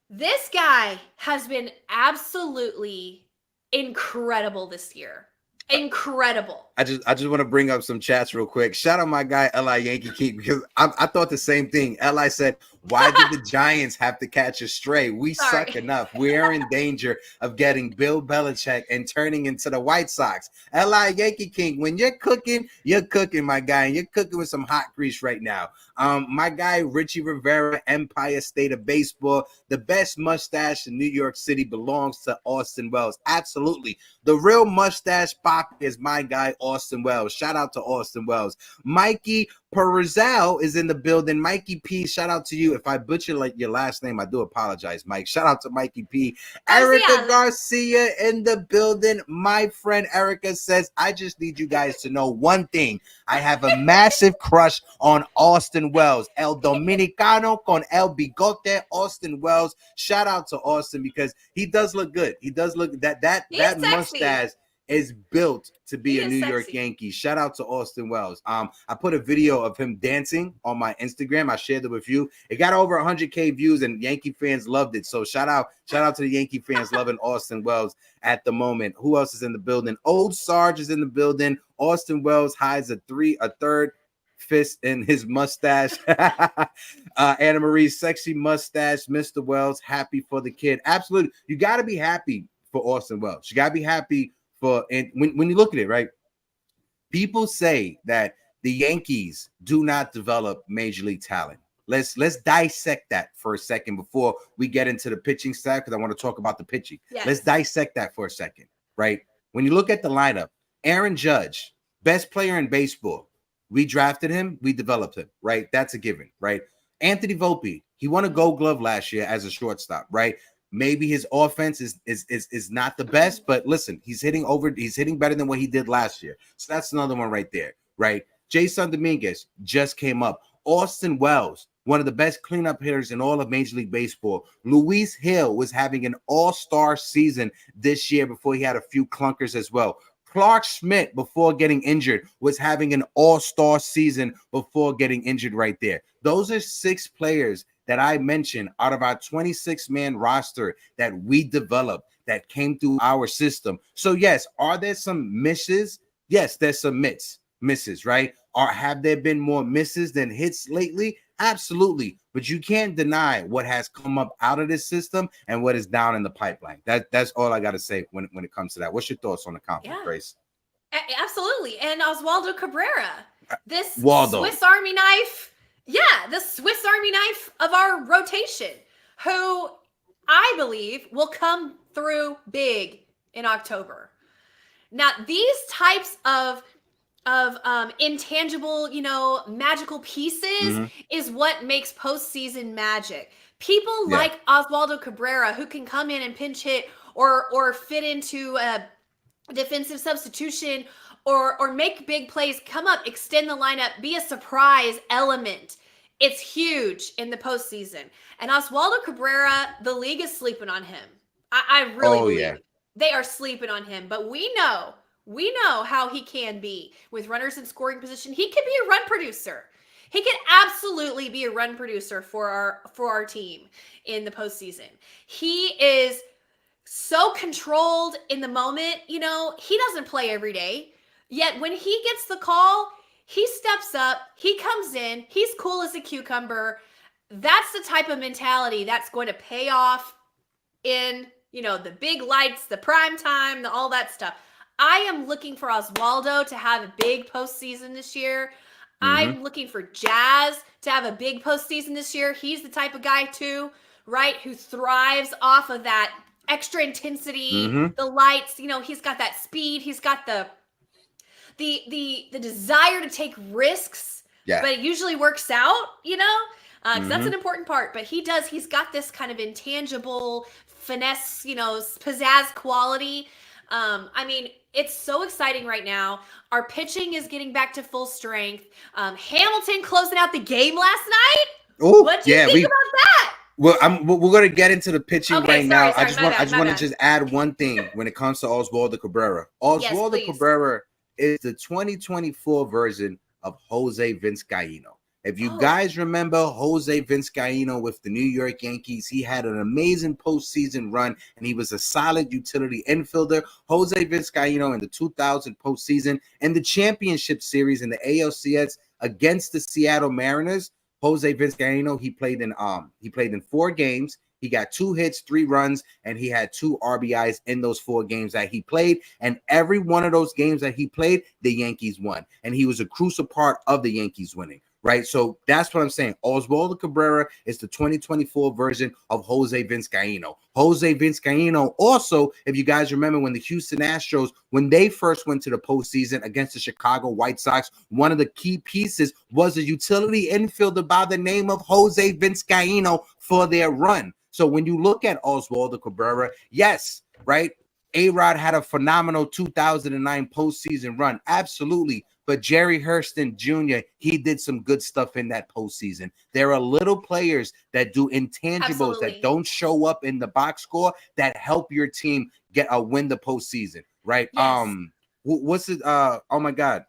D: This guy has been absolutely incredible this year. Incredible.
C: I just want to bring up some chats real quick. Shout out my guy Li Yankee Keep, because I thought the same thing. Li said, "Why did the Giants have to catch a stray? We suck enough. We are in danger of getting Bill Belichick and turning into the White Sox." Li Yankee King, when you're cooking, my guy, and you're cooking with some hot grease right now. My guy Richie Rivera, Empire State of Baseball, the best mustache in New York City belongs to Austin Wells. Absolutely, the real mustache pop is my guy Austin Wells. Shout out to Austin Wells. Mikey Perizal is in the building. Mikey P, shout out to you. If I butcher like your last name, I do apologize, Mike. Shout out to Mikey P. Erica Garcia in the building. My friend Erica says, "I just need you guys to know one thing. I have a massive crush on Austin Wells. El Dominicano con el bigote, Austin Wells." Shout out to Austin because he does look good. He does look that mustache is built to be a New York Yankee. Shout out to Austin Wells. I put a video of him dancing on my Instagram. I shared it with you. It got over 100K views and Yankee fans loved it. So shout out to the Yankee fans loving Austin Wells at the moment. Who else is in the building? Old Sarge is in the building. Austin Wells hides a third fist in his mustache. Anna Marie, sexy mustache. Mr. Wells, happy for the kid. Absolutely. You got to be happy for Austin Wells. You got to be happy and when you look at it, right, people say that the Yankees do not develop major league talent. Let's dissect that for a second before we get into the pitching staff, because I want to talk about the pitching. Yes. Let's dissect that for a second, right? When you look at the lineup, Aaron Judge, best player in baseball. We drafted him, we developed him, right? That's a given, right? Anthony Volpe, he won a Gold Glove last year as a shortstop, right? Maybe his offense is not the best, but listen, he's hitting better than what he did last year. So that's another one right there, right? Jasson Dominguez just came up. Austin Wells, one of the best cleanup hitters in all of Major League Baseball. Luis Hill was having an all-star season this year before he had a few clunkers as well. Clark Schmidt, before getting injured, was having an all-star season before getting injured right there. Those are 6 players that I mentioned out of our 26-man roster that we developed, that came through our system. So yes, are there some misses? Yes, there's some misses, right? Have there been more misses than hits lately? Absolutely. But you can't deny what has come up out of this system and what is down in the pipeline. That's all I got to say when it comes to that. What's your thoughts on the conflict, Grace?
D: Absolutely. And Oswaldo Cabrera, this Swiss Army knife. Yeah, the Swiss Army knife of our rotation, who I believe will come through big in October. Now, these types of intangible, magical pieces is what makes postseason magic. People like Oswaldo Cabrera, who can come in and pinch hit or fit into a defensive substitution or make big plays, come up, extend the lineup, be a surprise element. It's huge in the postseason. And Oswaldo Cabrera, the league is sleeping on him. I really believe they are sleeping on him. But we know how he can be with runners in scoring position. He can be a run producer. He can absolutely be a run producer for our team in the postseason. He is so controlled in the moment. He doesn't play every day. Yet when he gets the call, he steps up, he comes in, he's cool as a cucumber. That's the type of mentality that's going to pay off in, the big lights, the prime time, all that stuff. I am looking for Oswaldo to have a big postseason this year. I'm looking for Jazz to have a big postseason this year. He's the type of guy too, right, who thrives off of that extra intensity, the lights. He's got that speed. He's got the desire to take risks, but it usually works out, because that's an important part. But he's got this kind of intangible finesse, pizzazz quality. It's so exciting right now. Our pitching is getting back to full strength. Hamilton closing out the game last night. What do you think about that?
C: Well, we're going to get into the pitching now.
D: Sorry,
C: I just want to just add one thing when it comes to Oswaldo Cabrera. Oswaldo Cabrera is the 2024 version of Jose Vizcaino. If you guys remember Jose Vizcaino with the New York Yankees, he had an amazing postseason run, and he was a solid utility infielder. Jose Vizcaino in the 2000 postseason and the championship series in the ALCS against the Seattle Mariners. Jose Vizcaino, he played in 4 games. He got 2 hits, 3 runs, and he had 2 RBIs in those 4 games that he played. And every one of those games that he played, the Yankees won. And he was a crucial part of the Yankees winning, right? So that's what I'm saying. Oswaldo Cabrera is the 2024 version of Jose Vizcaino. Jose Vizcaino also, if you guys remember when the Houston Astros, when they first went to the postseason against the Chicago White Sox, one of the key pieces was a utility infielder by the name of Jose Vizcaino for their run. So when you look at Oswaldo Cabrera, yes, right? A-Rod had a phenomenal 2009 postseason run. Absolutely. But Jerry Hurston Jr., he did some good stuff in that postseason. There are little players that do intangibles that don't show up in the box score that help your team win the postseason, right?
D: Yes.
C: What's it? Oh my God.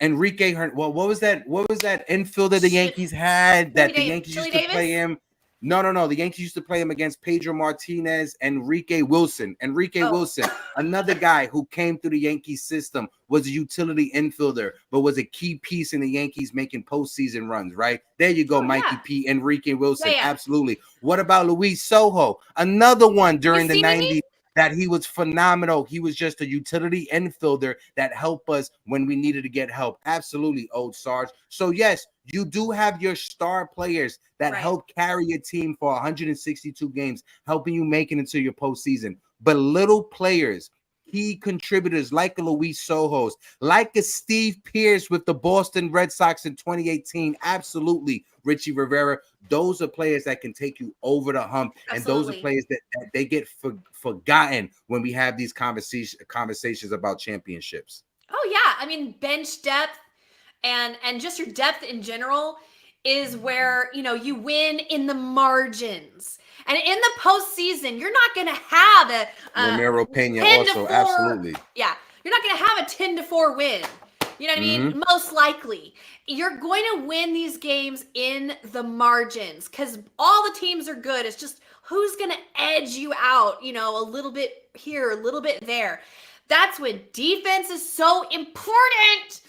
C: Enrique what was that infielder the Yankees had that the Yankees used to play him? No. The Yankees used to play him against Pedro Martinez, Enrique Wilson. Wilson, another guy who came through the Yankees system, was a utility infielder, but was a key piece in the Yankees making postseason runs, right? There you go, Mikey P. Enrique Wilson, absolutely. What about Luis Sojo? Another one during the 90s. That he was phenomenal. He was just a utility infielder that helped us when we needed to get help. Absolutely, old Sarge. So, yes, you do have your star players that help carry your team for 162 games, helping you make it into your postseason. But little players, key contributors like a Luis Sojo's, like a Steve Pearce with the Boston Red Sox in 2018, absolutely, Richie Rivera. Those are players that can take you over the hump, and those are players that they get forgotten when we have these conversations about championships.
D: Oh yeah, bench depth and just your depth in general is where you win in the margins. And in the postseason, you're not going to have a
C: Romero Pena also, absolutely.
D: Yeah, you're not going to have a 10-4 win. You know what I mean? Most likely. You're going to win these games in the margins because all the teams are good. It's just who's going to edge you out, a little bit here, a little bit there. That's when defense is so important.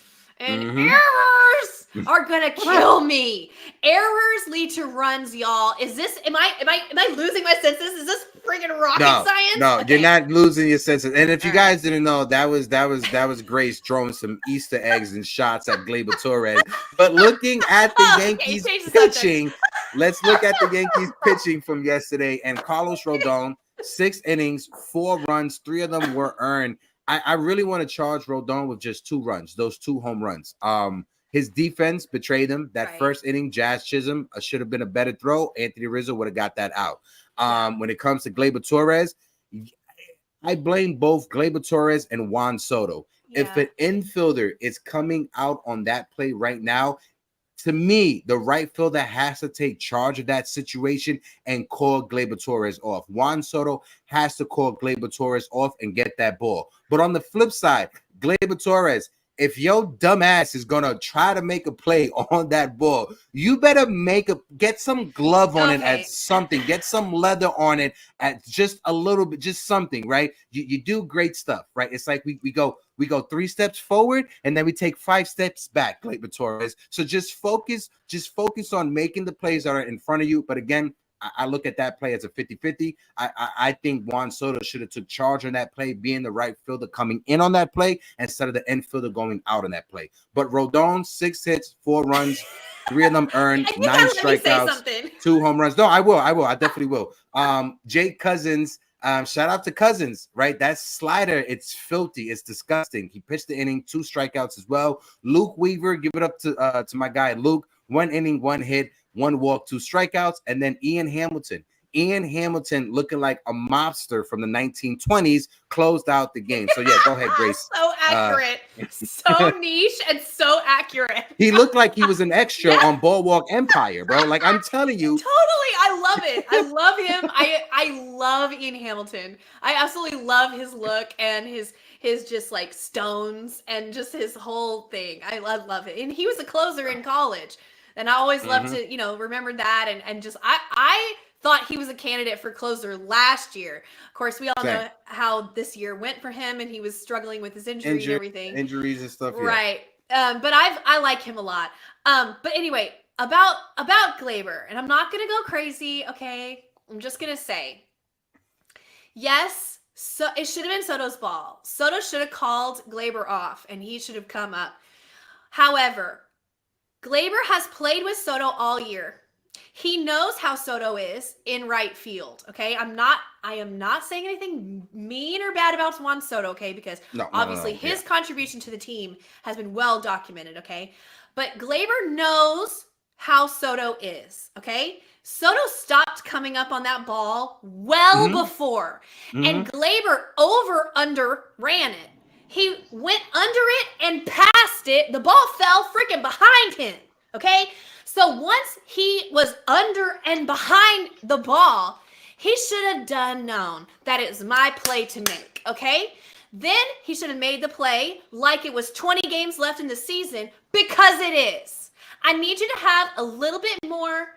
D: And errors are gonna kill me. Errors lead to runs, y'all. Am I losing my senses? Is this freaking rocket science?
C: No, okay. You're not losing your senses. And if you guys didn't know, that was Grace throwing some Easter eggs and shots at Gleyber Torres. But looking at the Yankees pitching, let's look at the Yankees pitching from yesterday. And Carlos Rodon, 6 innings, 4 runs, 3 of them were earned. I really want to charge Rodon with just 2 runs, those 2 home runs. His defense betrayed him. That first inning, Jazz Chisholm should have been a better throw. Anthony Rizzo would have got that out. When it comes to Gleyber Torres, I blame both Gleyber Torres and Juan Soto. Yeah. If an infielder is coming out on that play right now, to me, the right fielder has to take charge of that situation and call Gleyber Torres off. Juan Soto has to call Gleyber Torres off and get that ball. But on the flip side, Gleyber Torres, if your dumb ass is gonna try to make a play on that ball, you better get some glove on it at something, get some leather on it at just a little bit, just something, right? You do great stuff, right? It's like we go 3 steps forward and then we take 5 steps back, Gleyber Torres. So just focus on making the plays that are in front of you. But again, I look at that play as a 50-50. I think Juan Soto should have took charge on that play, being the right fielder coming in on that play instead of the infielder going out on that play. But Rodon, 6 hits, 4 runs, 3 of them earned, 9 strikeouts, 2 home runs. No, I will. I definitely will. Jake Cousins, shout out to Cousins, right? That slider, it's filthy. It's disgusting. He pitched the inning, 2 strikeouts as well. Luke Weaver, give it up to my guy Luke. 1 inning, 1 hit, 1 walk, 2 strikeouts. And then Ian Hamilton, looking like a mobster from the 1920s, closed out the game. So, yeah, go ahead, Grace.
D: So accurate. So niche and so accurate.
C: He looked like he was an extra on Boardwalk Empire, bro. Like, I'm telling you.
D: Totally. I love it. I love him. I love Ian Hamilton. I absolutely love his look and his just like stones and just his whole thing. I love it. And he was a closer in college. And I always love to, remember that. And just, I thought he was a candidate for closer last year. Of course, we all know how this year went for him, and he was struggling with his injury and everything.
C: Injuries and stuff.
D: Right. But I like him a lot. But anyway, about Gleyber, and I'm not going to go crazy. Okay. I'm just going to say, yes. So it should have been Soto's ball. Soto should have called Gleyber off, and he should have come up. However, Gleyber has played with Soto all year. He knows how Soto is in right field, okay? I am not saying anything mean or bad about Juan Soto, okay? Because obviously his contribution to the team has been well documented, okay? But Gleyber knows how Soto is, okay? Soto stopped coming up on that ball well before. And Gleyber under ran it. He went under it and passed it. The ball fell freaking behind him, okay? So once he was under and behind the ball, he should have known that it was my play to make, okay? Then he should have made the play like it was 20 games left in the season, because it is. I need you to have a little bit more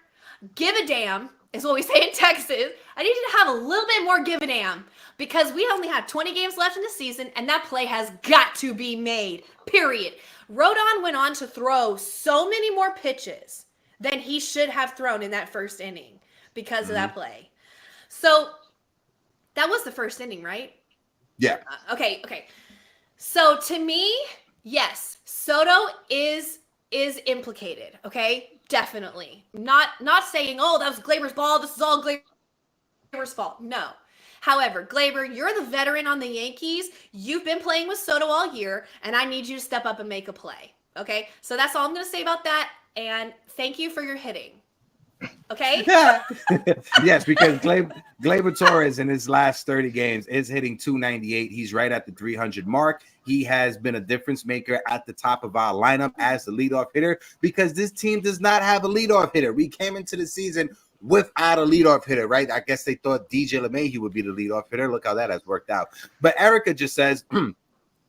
D: give a damn, is what we say in Texas. I need you to have a little bit more give a damn, because we only have 20 games left in the season, and that play has got to be made, period. Rodon went on to throw so many more pitches than he should have thrown in that first inning because of that play. So that was the first inning, right?
C: Yeah.
D: Okay. So to me, yes, Soto is implicated, okay? Definitely. Not saying, oh, that was Gleyber's ball, this is all Gleyber's fault. No. However, Gleyber, you're the veteran on the Yankees. You've been playing with Soto all year, and I need you to step up and make a play. Okay? So that's all I'm going to say about that, and thank you for your hitting. Okay?
C: Yes, because Gleyber Torres in his last 30 games is hitting 298. He's right at the 300 mark. He has been a difference maker at the top of our lineup as the leadoff hitter, because this team does not have a leadoff hitter. We came into the season without a leadoff hitter, right? I guess they thought DJ LeMahieu would be the leadoff hitter. Look how that has worked out. But Erica just says,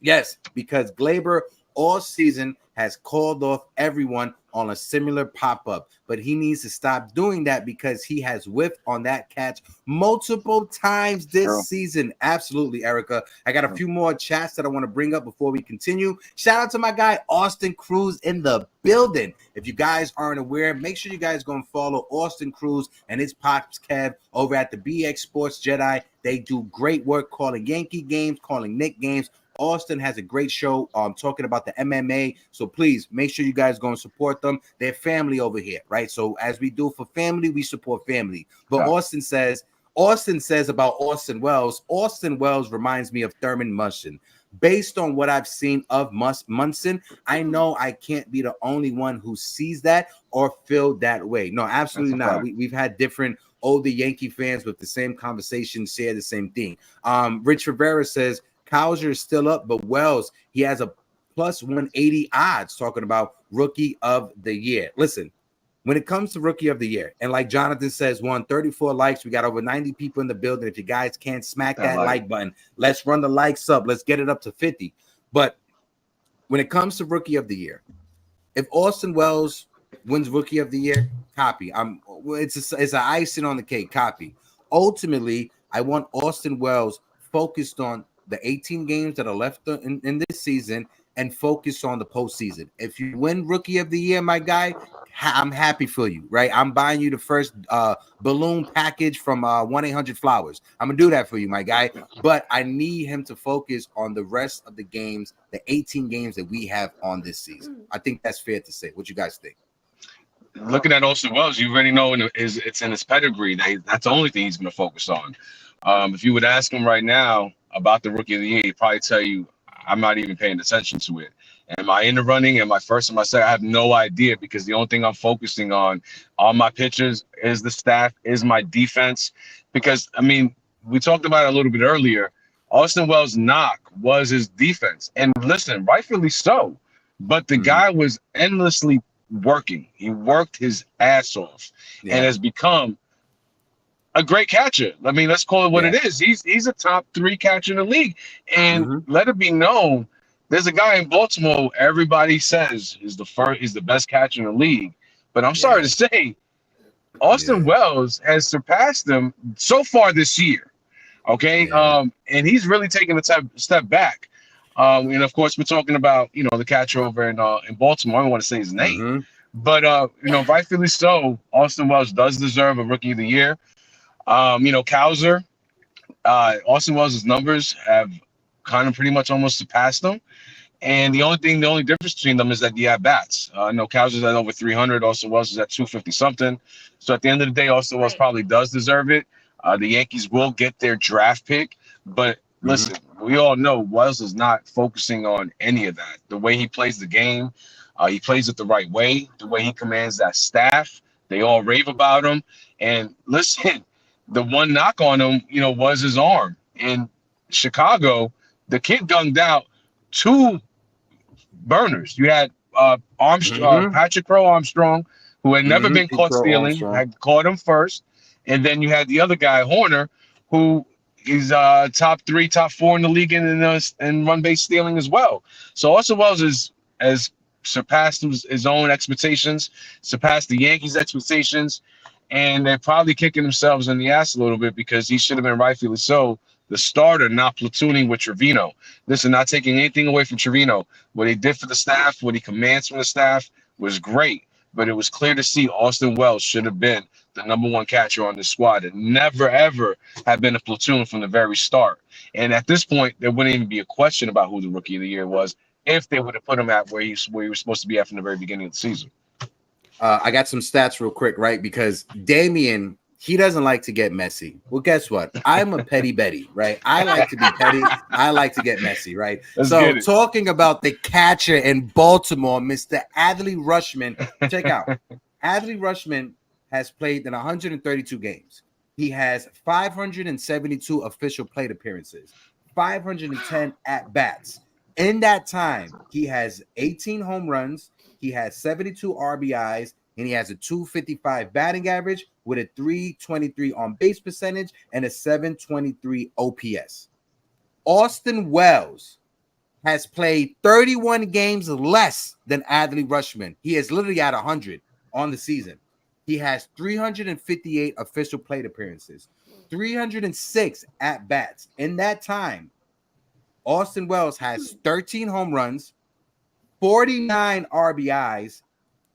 C: yes, because Gleyber all season has called off everyone on a similar pop-up, but he needs to stop doing that because he has whiffed on that catch multiple times this season. Absolutely, Erica. I got a few more chats that I want to bring up before we continue. Shout out to my guy Austin Cruz in the building. If you guys aren't aware, make sure you guys go and follow Austin Cruz and his pops Kev over at the BX Sports Jedi. They do great work calling Yankee games, calling Knick games. Austin has a great show talking about the MMA. So please make sure you guys go and support them. They're family over here, right? So as we do for family, we support family. But Austin says about Austin Wells reminds me of Thurman Munson. based on what I've seen of Munson, I know I can't be the only one who sees that or feel that way. No, absolutely not. We've had different older Yankee fans with the same conversation share the same thing. Rich Rivera says Cowser is still up, but Wells, he has a plus 180 odds talking about rookie of the year. Listen, when it comes to rookie of the year, and like Jonathan says, 134 likes, we got over 90 people in the building. If you guys can't smack that like button, let's run the likes up. Let's get it up to 50. But when it comes to rookie of the year, if Austin Wells wins rookie of the year, copy. It's an icing on the cake, copy. Ultimately, I want Austin Wells focused on the 18 games that are left in this season and focus on the postseason. If you win rookie of the year, my guy, I'm happy for you, right? I'm buying you the first balloon package from 1-800-Flowers. I'm going to do that for you, my guy. But I need him to focus on the rest of the games, the 18 games that we have on this season. I think that's fair to say. What you guys think?
E: Looking at Austin Wells, you already know it's in his pedigree. That's the only thing he's going to focus on. If you would ask him right now about the rookie of the year, he'd probably tell you, I'm not even paying attention to it. Am I in the running? Am I first? Am I second? I have no idea, because the only thing I'm focusing on my pitchers is the staff, is my defense. Because, I mean, we talked about it a little bit earlier. Austin Wells' knock was his defense. And listen, rightfully so. But the guy was endlessly working. He worked his ass off and has become a great catcher. I mean, let's call it what it is. He's a top 3 catcher in the league. And let it be known, there's a guy in Baltimore everybody says is the best catcher in the league. But I'm sorry to say, Austin Wells has surpassed him so far this year. Okay. And he's really taken a step back. And of course, we're talking about, the catcher over in Baltimore. I don't want to say his name, but rightfully so, Austin Wells does deserve a rookie of the year. Cowser, Austin Wells' numbers have kind of pretty much almost surpassed him. And the only difference between them is that you have bats. Cowser's at over 300. Austin Wells is at 250 something. So at the end of the day, Austin Wells probably does deserve it. The Yankees will get their draft pick. But listen, we all know Wells is not focusing on any of that. The way he plays the game, he plays it the right way. The way he commands that staff, they all rave about him. And listen, the one knock on him, was his arm. In Chicago, the kid gunned out 2 burners. You had Patrick Crow Armstrong, who had never been caught stealing, had caught him first. And then you had the other guy, Horner, who is top 3, top 4 in the league in run base stealing as well. So Austin Wells has surpassed his own expectations, surpassed the Yankees' expectations, and they're probably kicking themselves in the ass a little bit, because he should have been, rightfully so, the starter, not platooning with Trevino. Listen, not taking anything away from Trevino. What he did for the staff, what he commands from the staff was great. But it was clear to see Austin Wells should have been the number 1 catcher on this squad, and never, ever have been a platoon from the very start. And at this point, there wouldn't even be a question about who the rookie of the year was if they would have put him at where he was supposed to be at from the very beginning of the season.
C: I got some stats real quick, right? Because Damien, he doesn't like to get messy. Well, guess what? I'm a petty Betty, right? I like to be petty. I like to get messy, right? So talking about the catcher in Baltimore, Mr. Adley Rutschman, check out. Adley Rutschman has played in 132 games. He has 572 official plate appearances, 510 at-bats. In that time, he has 18 home runs, he has 72 RBIs, and he has a 255 batting average with a 323 on base percentage and a 723 OPS. Austin Wells has played 31 games less than Adley Rutschman. He is literally at 100 on the season. He has 358 official plate appearances, 306 at-bats. In that time, Austin Wells has 13 home runs, 49 RBIs,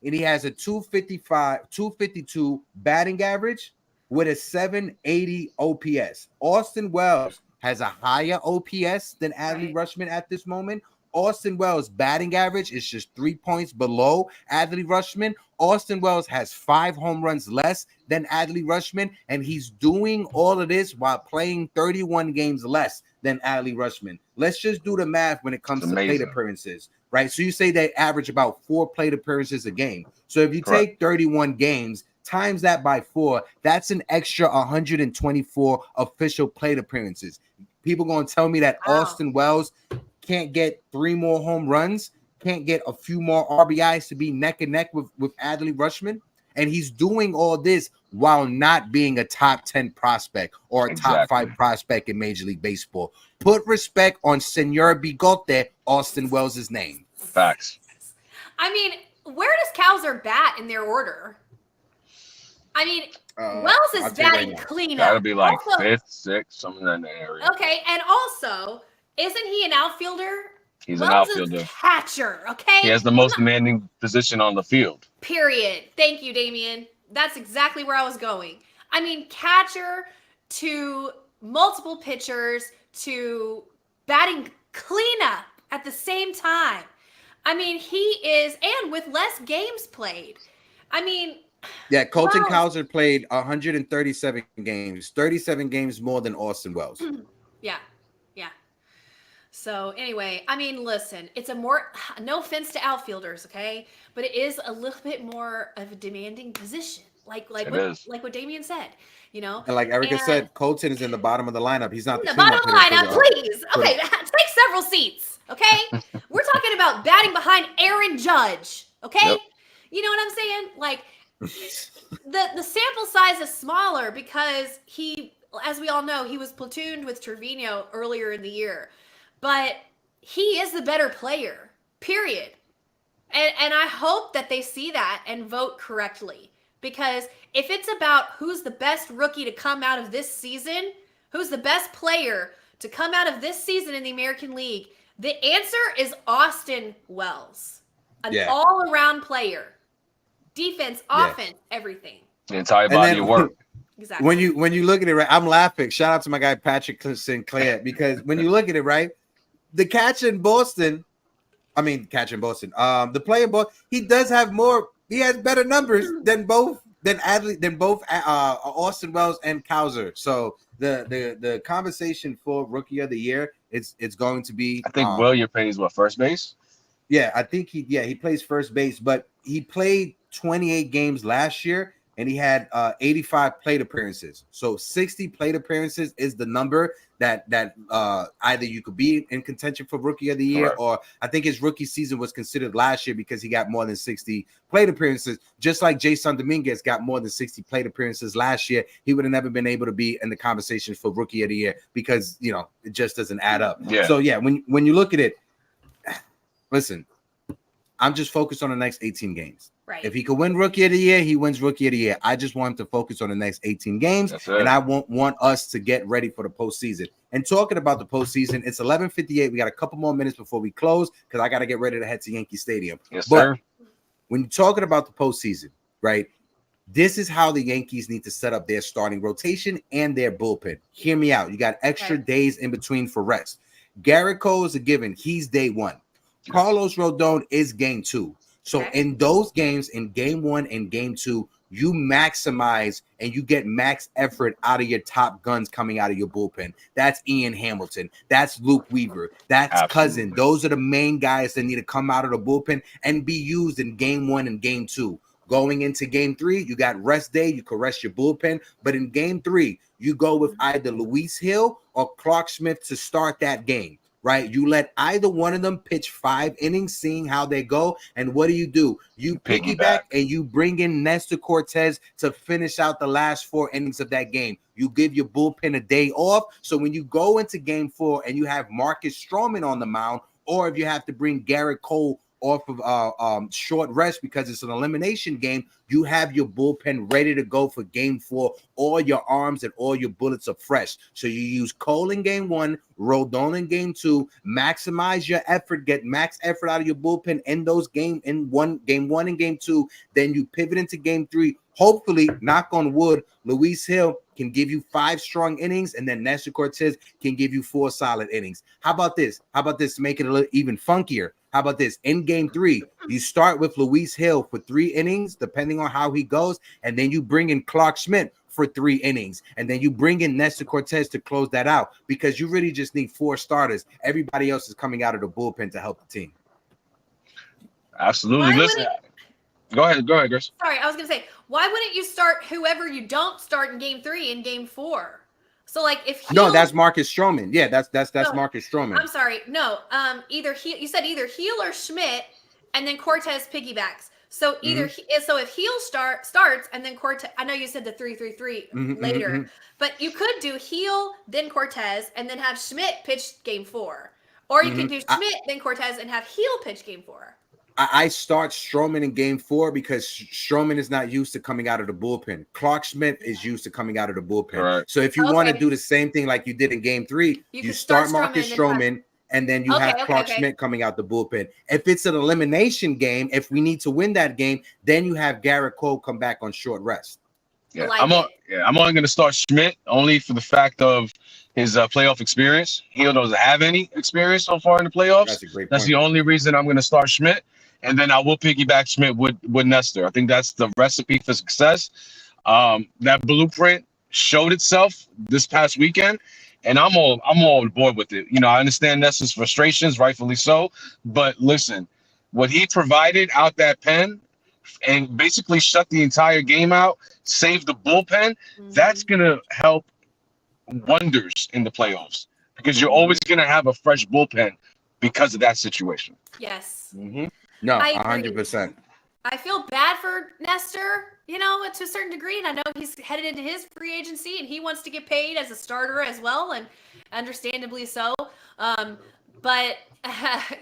C: and he has a 252 batting average with a 780 OPS. Austin Wells has a higher OPS than Adley Rutschman at this moment. Austin Wells' batting average is just 3 points below Adley Rutschman. Austin Wells has 5 home runs less than Adley Rutschman, and he's doing all of this while playing 31 games less than Adley Rutschman. Let's just do the math when it comes
E: It's
C: to plate
E: amazing.
C: appearances, right? So you say they average about 4 plate appearances a game. So if you
E: Correct.
C: take 31 games, times that by 4, that's an extra 124 official plate appearances. People going to tell me that
D: Wow.
C: Austin Wells can't get 3 more home runs, can't get a few more RBIs to be neck and neck with Adley Rutschman? And he's doing all this while not being a top 10 prospect or a top 5 prospect in Major League Baseball. Put respect on Senor Bigote, Austin Wells' name.
E: Facts.
D: I mean, where does Cowser bat in their order? I mean, Wells is
C: I'll tell you
D: batting
C: right now.
D: cleanup.
E: Gotta be like
D: Also-
E: 5th, 6th, something in that area.
D: Okay, and also, isn't he an outfielder?
E: He's an
D: Wells is
E: outfielder.
D: catcher, okay?
E: He has the most demanding position on the field.
D: Period. Thank you, Damien. That's exactly where I was going. I mean, catcher to multiple pitchers to batting cleanup at the same time. I mean, he is, and with less games played. I mean,
C: Yeah, Colton
D: Wells.
C: Cowser played 137 games, 37 games more than Austin Wells.
D: yeah. So anyway, I mean, listen, it's a more, no offense to outfielders, okay? But it is a little bit more of a demanding position. Like what Damien said, you know?
C: And like Erica
D: And-
C: said, Colton is in the bottom of the lineup. He's not
D: In the
C: cleanup
D: bottom
C: hitter for
D: lineup,
C: the-
D: please. Okay, take several seats. Okay, we're talking about batting behind Aaron Judge. Okay,
E: Yep.
D: you know what I'm saying? Like the sample size is smaller because he, as we all know, he was platooned with Trevino earlier in the year, but he is the better player. Period. And I hope that they see that and vote correctly. Because if it's about who's the best rookie to come out of this season, who's the best player to come out of this season in the American League, the answer is Austin Wells. An
C: Yeah.
D: all-around player. Defense,
C: Yeah.
D: offense, everything.
E: The entire
C: And
E: body
C: then
E: of work.
D: Exactly.
C: when you look at it, right, I'm laughing. Shout out to my guy Patrick Sinclair, because when you look at it, right, the catcher in Boston, the player in Boston, he does have more. He has better numbers than both Austin Wells and Cowser. So the conversation for Rookie of the Year, it's going to be.
E: I think William plays first base?
C: Yeah, I think he plays first base, but he played 28 games last year and he had 85 plate appearances. So 60 plate appearances is the number that either you could be in contention for Rookie of the Year,
E: Correct.
C: or I think his rookie season was considered last year because he got more than 60 plate appearances. Just like Jasson Dominguez got more than 60 plate appearances last year, he would have never been able to be in the conversation for Rookie of the Year because, you know, it just doesn't add up.
E: Yeah.
C: So yeah, when you look at it, listen, I'm just focused on the next 18 games.
D: Right.
C: If he could win Rookie of the Year, he wins Rookie of the Year. I just want him to focus on the next 18 games,
E: That's it.
C: and I want us to get ready for the postseason. And talking about the postseason, it's 11:58. We got a couple more minutes before we close because I got to get ready to head to Yankee Stadium.
E: Yes,
C: But
E: sir.
C: when you're talking about the postseason, right, this is how the Yankees need to set up their starting rotation and their bullpen. Hear me out. You got extra
D: Right.
C: days in between for rest. Garrett Cole is a given. He's day one. Carlos Rodon is game 2. So
D: Okay.
C: in those games, in game 1 and game 2, you maximize and you get max effort out of your top guns coming out of your bullpen. That's Ian Hamilton. That's Luke Weaver. That's
E: Absolutely.
C: Cousin. Those are the main guys that need to come out of the bullpen and be used in game 1 and game 2. Going into game 3, you got rest day. You can rest your bullpen. But in game 3, you go with either Luis Hill or Clark Smith to start that game. Right, you let either one of them pitch 5 innings, seeing how they go, and what do? You piggyback and you bring in Nestor Cortez to finish out the last 4 innings of that game. You give your bullpen a day off, so when you go into game 4 and you have Marcus Stroman on the mound, or if you have to bring Garrett Cole off of short rest because it's an elimination game, you have your bullpen ready to go for game 4. All your arms and all your bullets are fresh. So you use Cole in game 1, Rodon in game 2, maximize your effort, get max effort out of your bullpen in those game 1 and game 2. Then you pivot into game 3. Hopefully, knock on wood, Luis Hill can give you 5 strong innings, and then Nestor Cortez can give you 4 solid innings. How about this? How about this to make it a little even funkier? How about this? In game 3, you start with Luis Hill for 3 innings, depending on how he goes, and then you bring in Clark Schmidt for 3 innings, and then you bring in Nestor Cortez to close that out, because you really just need 4 starters. Everybody else is coming out of the bullpen to help the team.
E: Absolutely. Listen, go ahead, Grace.
D: Sorry, I was gonna say, why wouldn't you start whoever you don't start in game 3 and game 4? So like if
C: no, that's Marcus Stroman. Yeah, that's no, Marcus Stroman.
D: I'm sorry, no. You said either Heel or Schmidt, and then Cortez piggybacks. So either so if Heel starts and then Cortez. I know you said the 3-3-3 later, but you could do Heel then Cortez and then have Schmidt pitch game 4, or you could do Schmidt then Cortez and have Heel pitch game 4.
C: I start Stroman in game 4 because Stroman is not used to coming out of the bullpen. Clark Schmidt is used to coming out of the bullpen. Right. So if you want to do the same thing like you did in game 3, you start Marcus Stroman and then you have Clark Schmidt coming out the bullpen. If it's an elimination game, if we need to win that game, then you have Garrett Cole come back on short rest.
E: Yeah, I'm only going to start Schmidt only for the fact of his playoff experience. He doesn't have any experience so far in the playoffs.
C: That's a great point.
E: That's the only reason I'm going to start Schmidt. And then I will piggyback Schmidt with Nestor. I think that's the recipe for success. That blueprint showed itself this past weekend, and I'm all on board with it. You know, I understand Nestor's frustrations, rightfully so. But listen, what he provided out that pen and basically shut the entire game out, saved the bullpen, that's gonna help wonders in the playoffs, because you're always gonna have a fresh bullpen because of that situation.
D: Yes.
C: No, 100%.
D: I feel bad for Nestor, you know, to a certain degree, and I know he's headed into his free agency, and he wants to get paid as a starter as well, and understandably so. But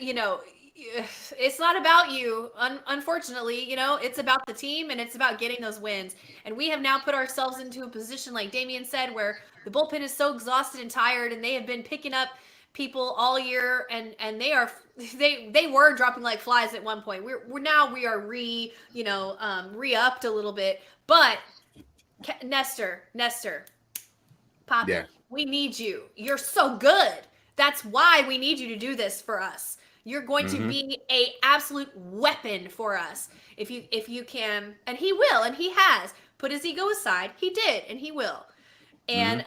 D: you know, it's not about you, unfortunately. You know, it's about the team, and it's about getting those wins. And we have now put ourselves into a position, like Damien said, where the bullpen is so exhausted and tired, and they have been picking up people all year, and they were dropping like flies at one point. We are re-upped a little bit, but Nestor, Poppy, we need you. You're so good. That's why we need you to do this for us. You're going to be a absolute weapon for us if you can, and he will, and he has put his ego aside. He did, and he will. And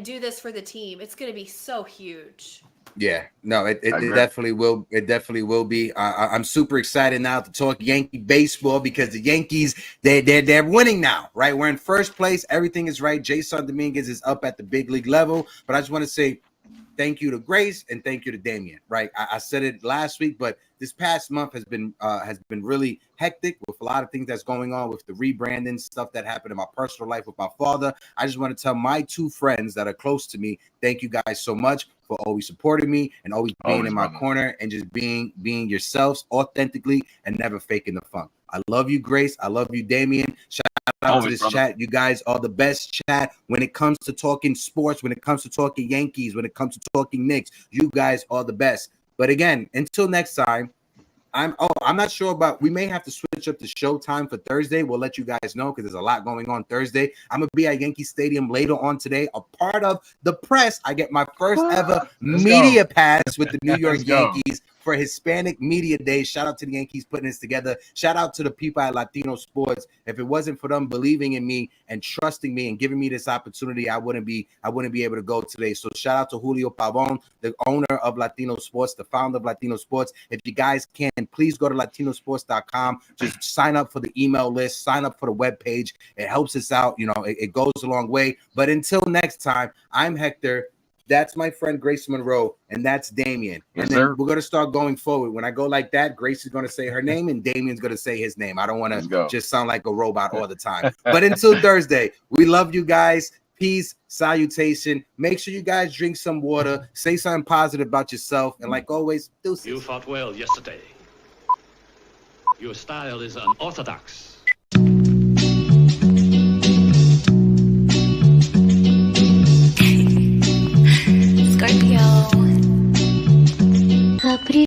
D: do this for the team. It's going to be so huge.
C: Yeah, no, it definitely will. It definitely will be. I'm super excited now to talk Yankee baseball, because the Yankees, they're winning now, right? We're in first place. Everything is right. Jasson Dominguez is up at the big league level. But I just want to say thank you to Grace and thank you to Damien, right? I said it last week, but this past month has been really hectic with a lot of things that's going on with the rebranding stuff that happened in my personal life with my father. I just want to tell my 2 friends that are close to me, thank you guys so much for always supporting me and always being in my corner and just being yourselves authentically and never faking the funk. I love you, Grace. I love you, Damien. Shout out to this chat. You guys are the best chat when it comes to talking sports, when it comes to talking Yankees, when it comes to talking Knicks. You guys are the best. But again, until next time, I'm not sure about, we may have to switch up the show time for Thursday. We'll let you guys know because there's a lot going on Thursday. I'm going to be at Yankee Stadium later on today, a part of the press. I get my first ever media pass with the New York Yankees for Hispanic Media Day. Shout out to the Yankees putting this together. Shout out to the people at Latino Sports. If it wasn't for them believing in me and trusting me and giving me this opportunity, I wouldn't be able to go today. So shout out to Julio Pavon, the owner of Latino Sports, the founder of Latino Sports. If you guys can, please go to latinosports.com. Just sign up for the email list, sign up for the webpage. It helps us out. You know, it goes a long way. But until next time, I'm Hector. That's my friend Grace Monroe, and that's Damien.
E: Yes,
C: and then we're going to start going forward. When I go like that, Grace is going to say her name, and Damien's going to say his name. I don't want to just sound like a robot all the time. But until Thursday, we love you guys. Peace, salutation. Make sure you guys drink some water. Say something positive about yourself. And like always, deuces.
A: You fought well yesterday. Your style is unorthodox.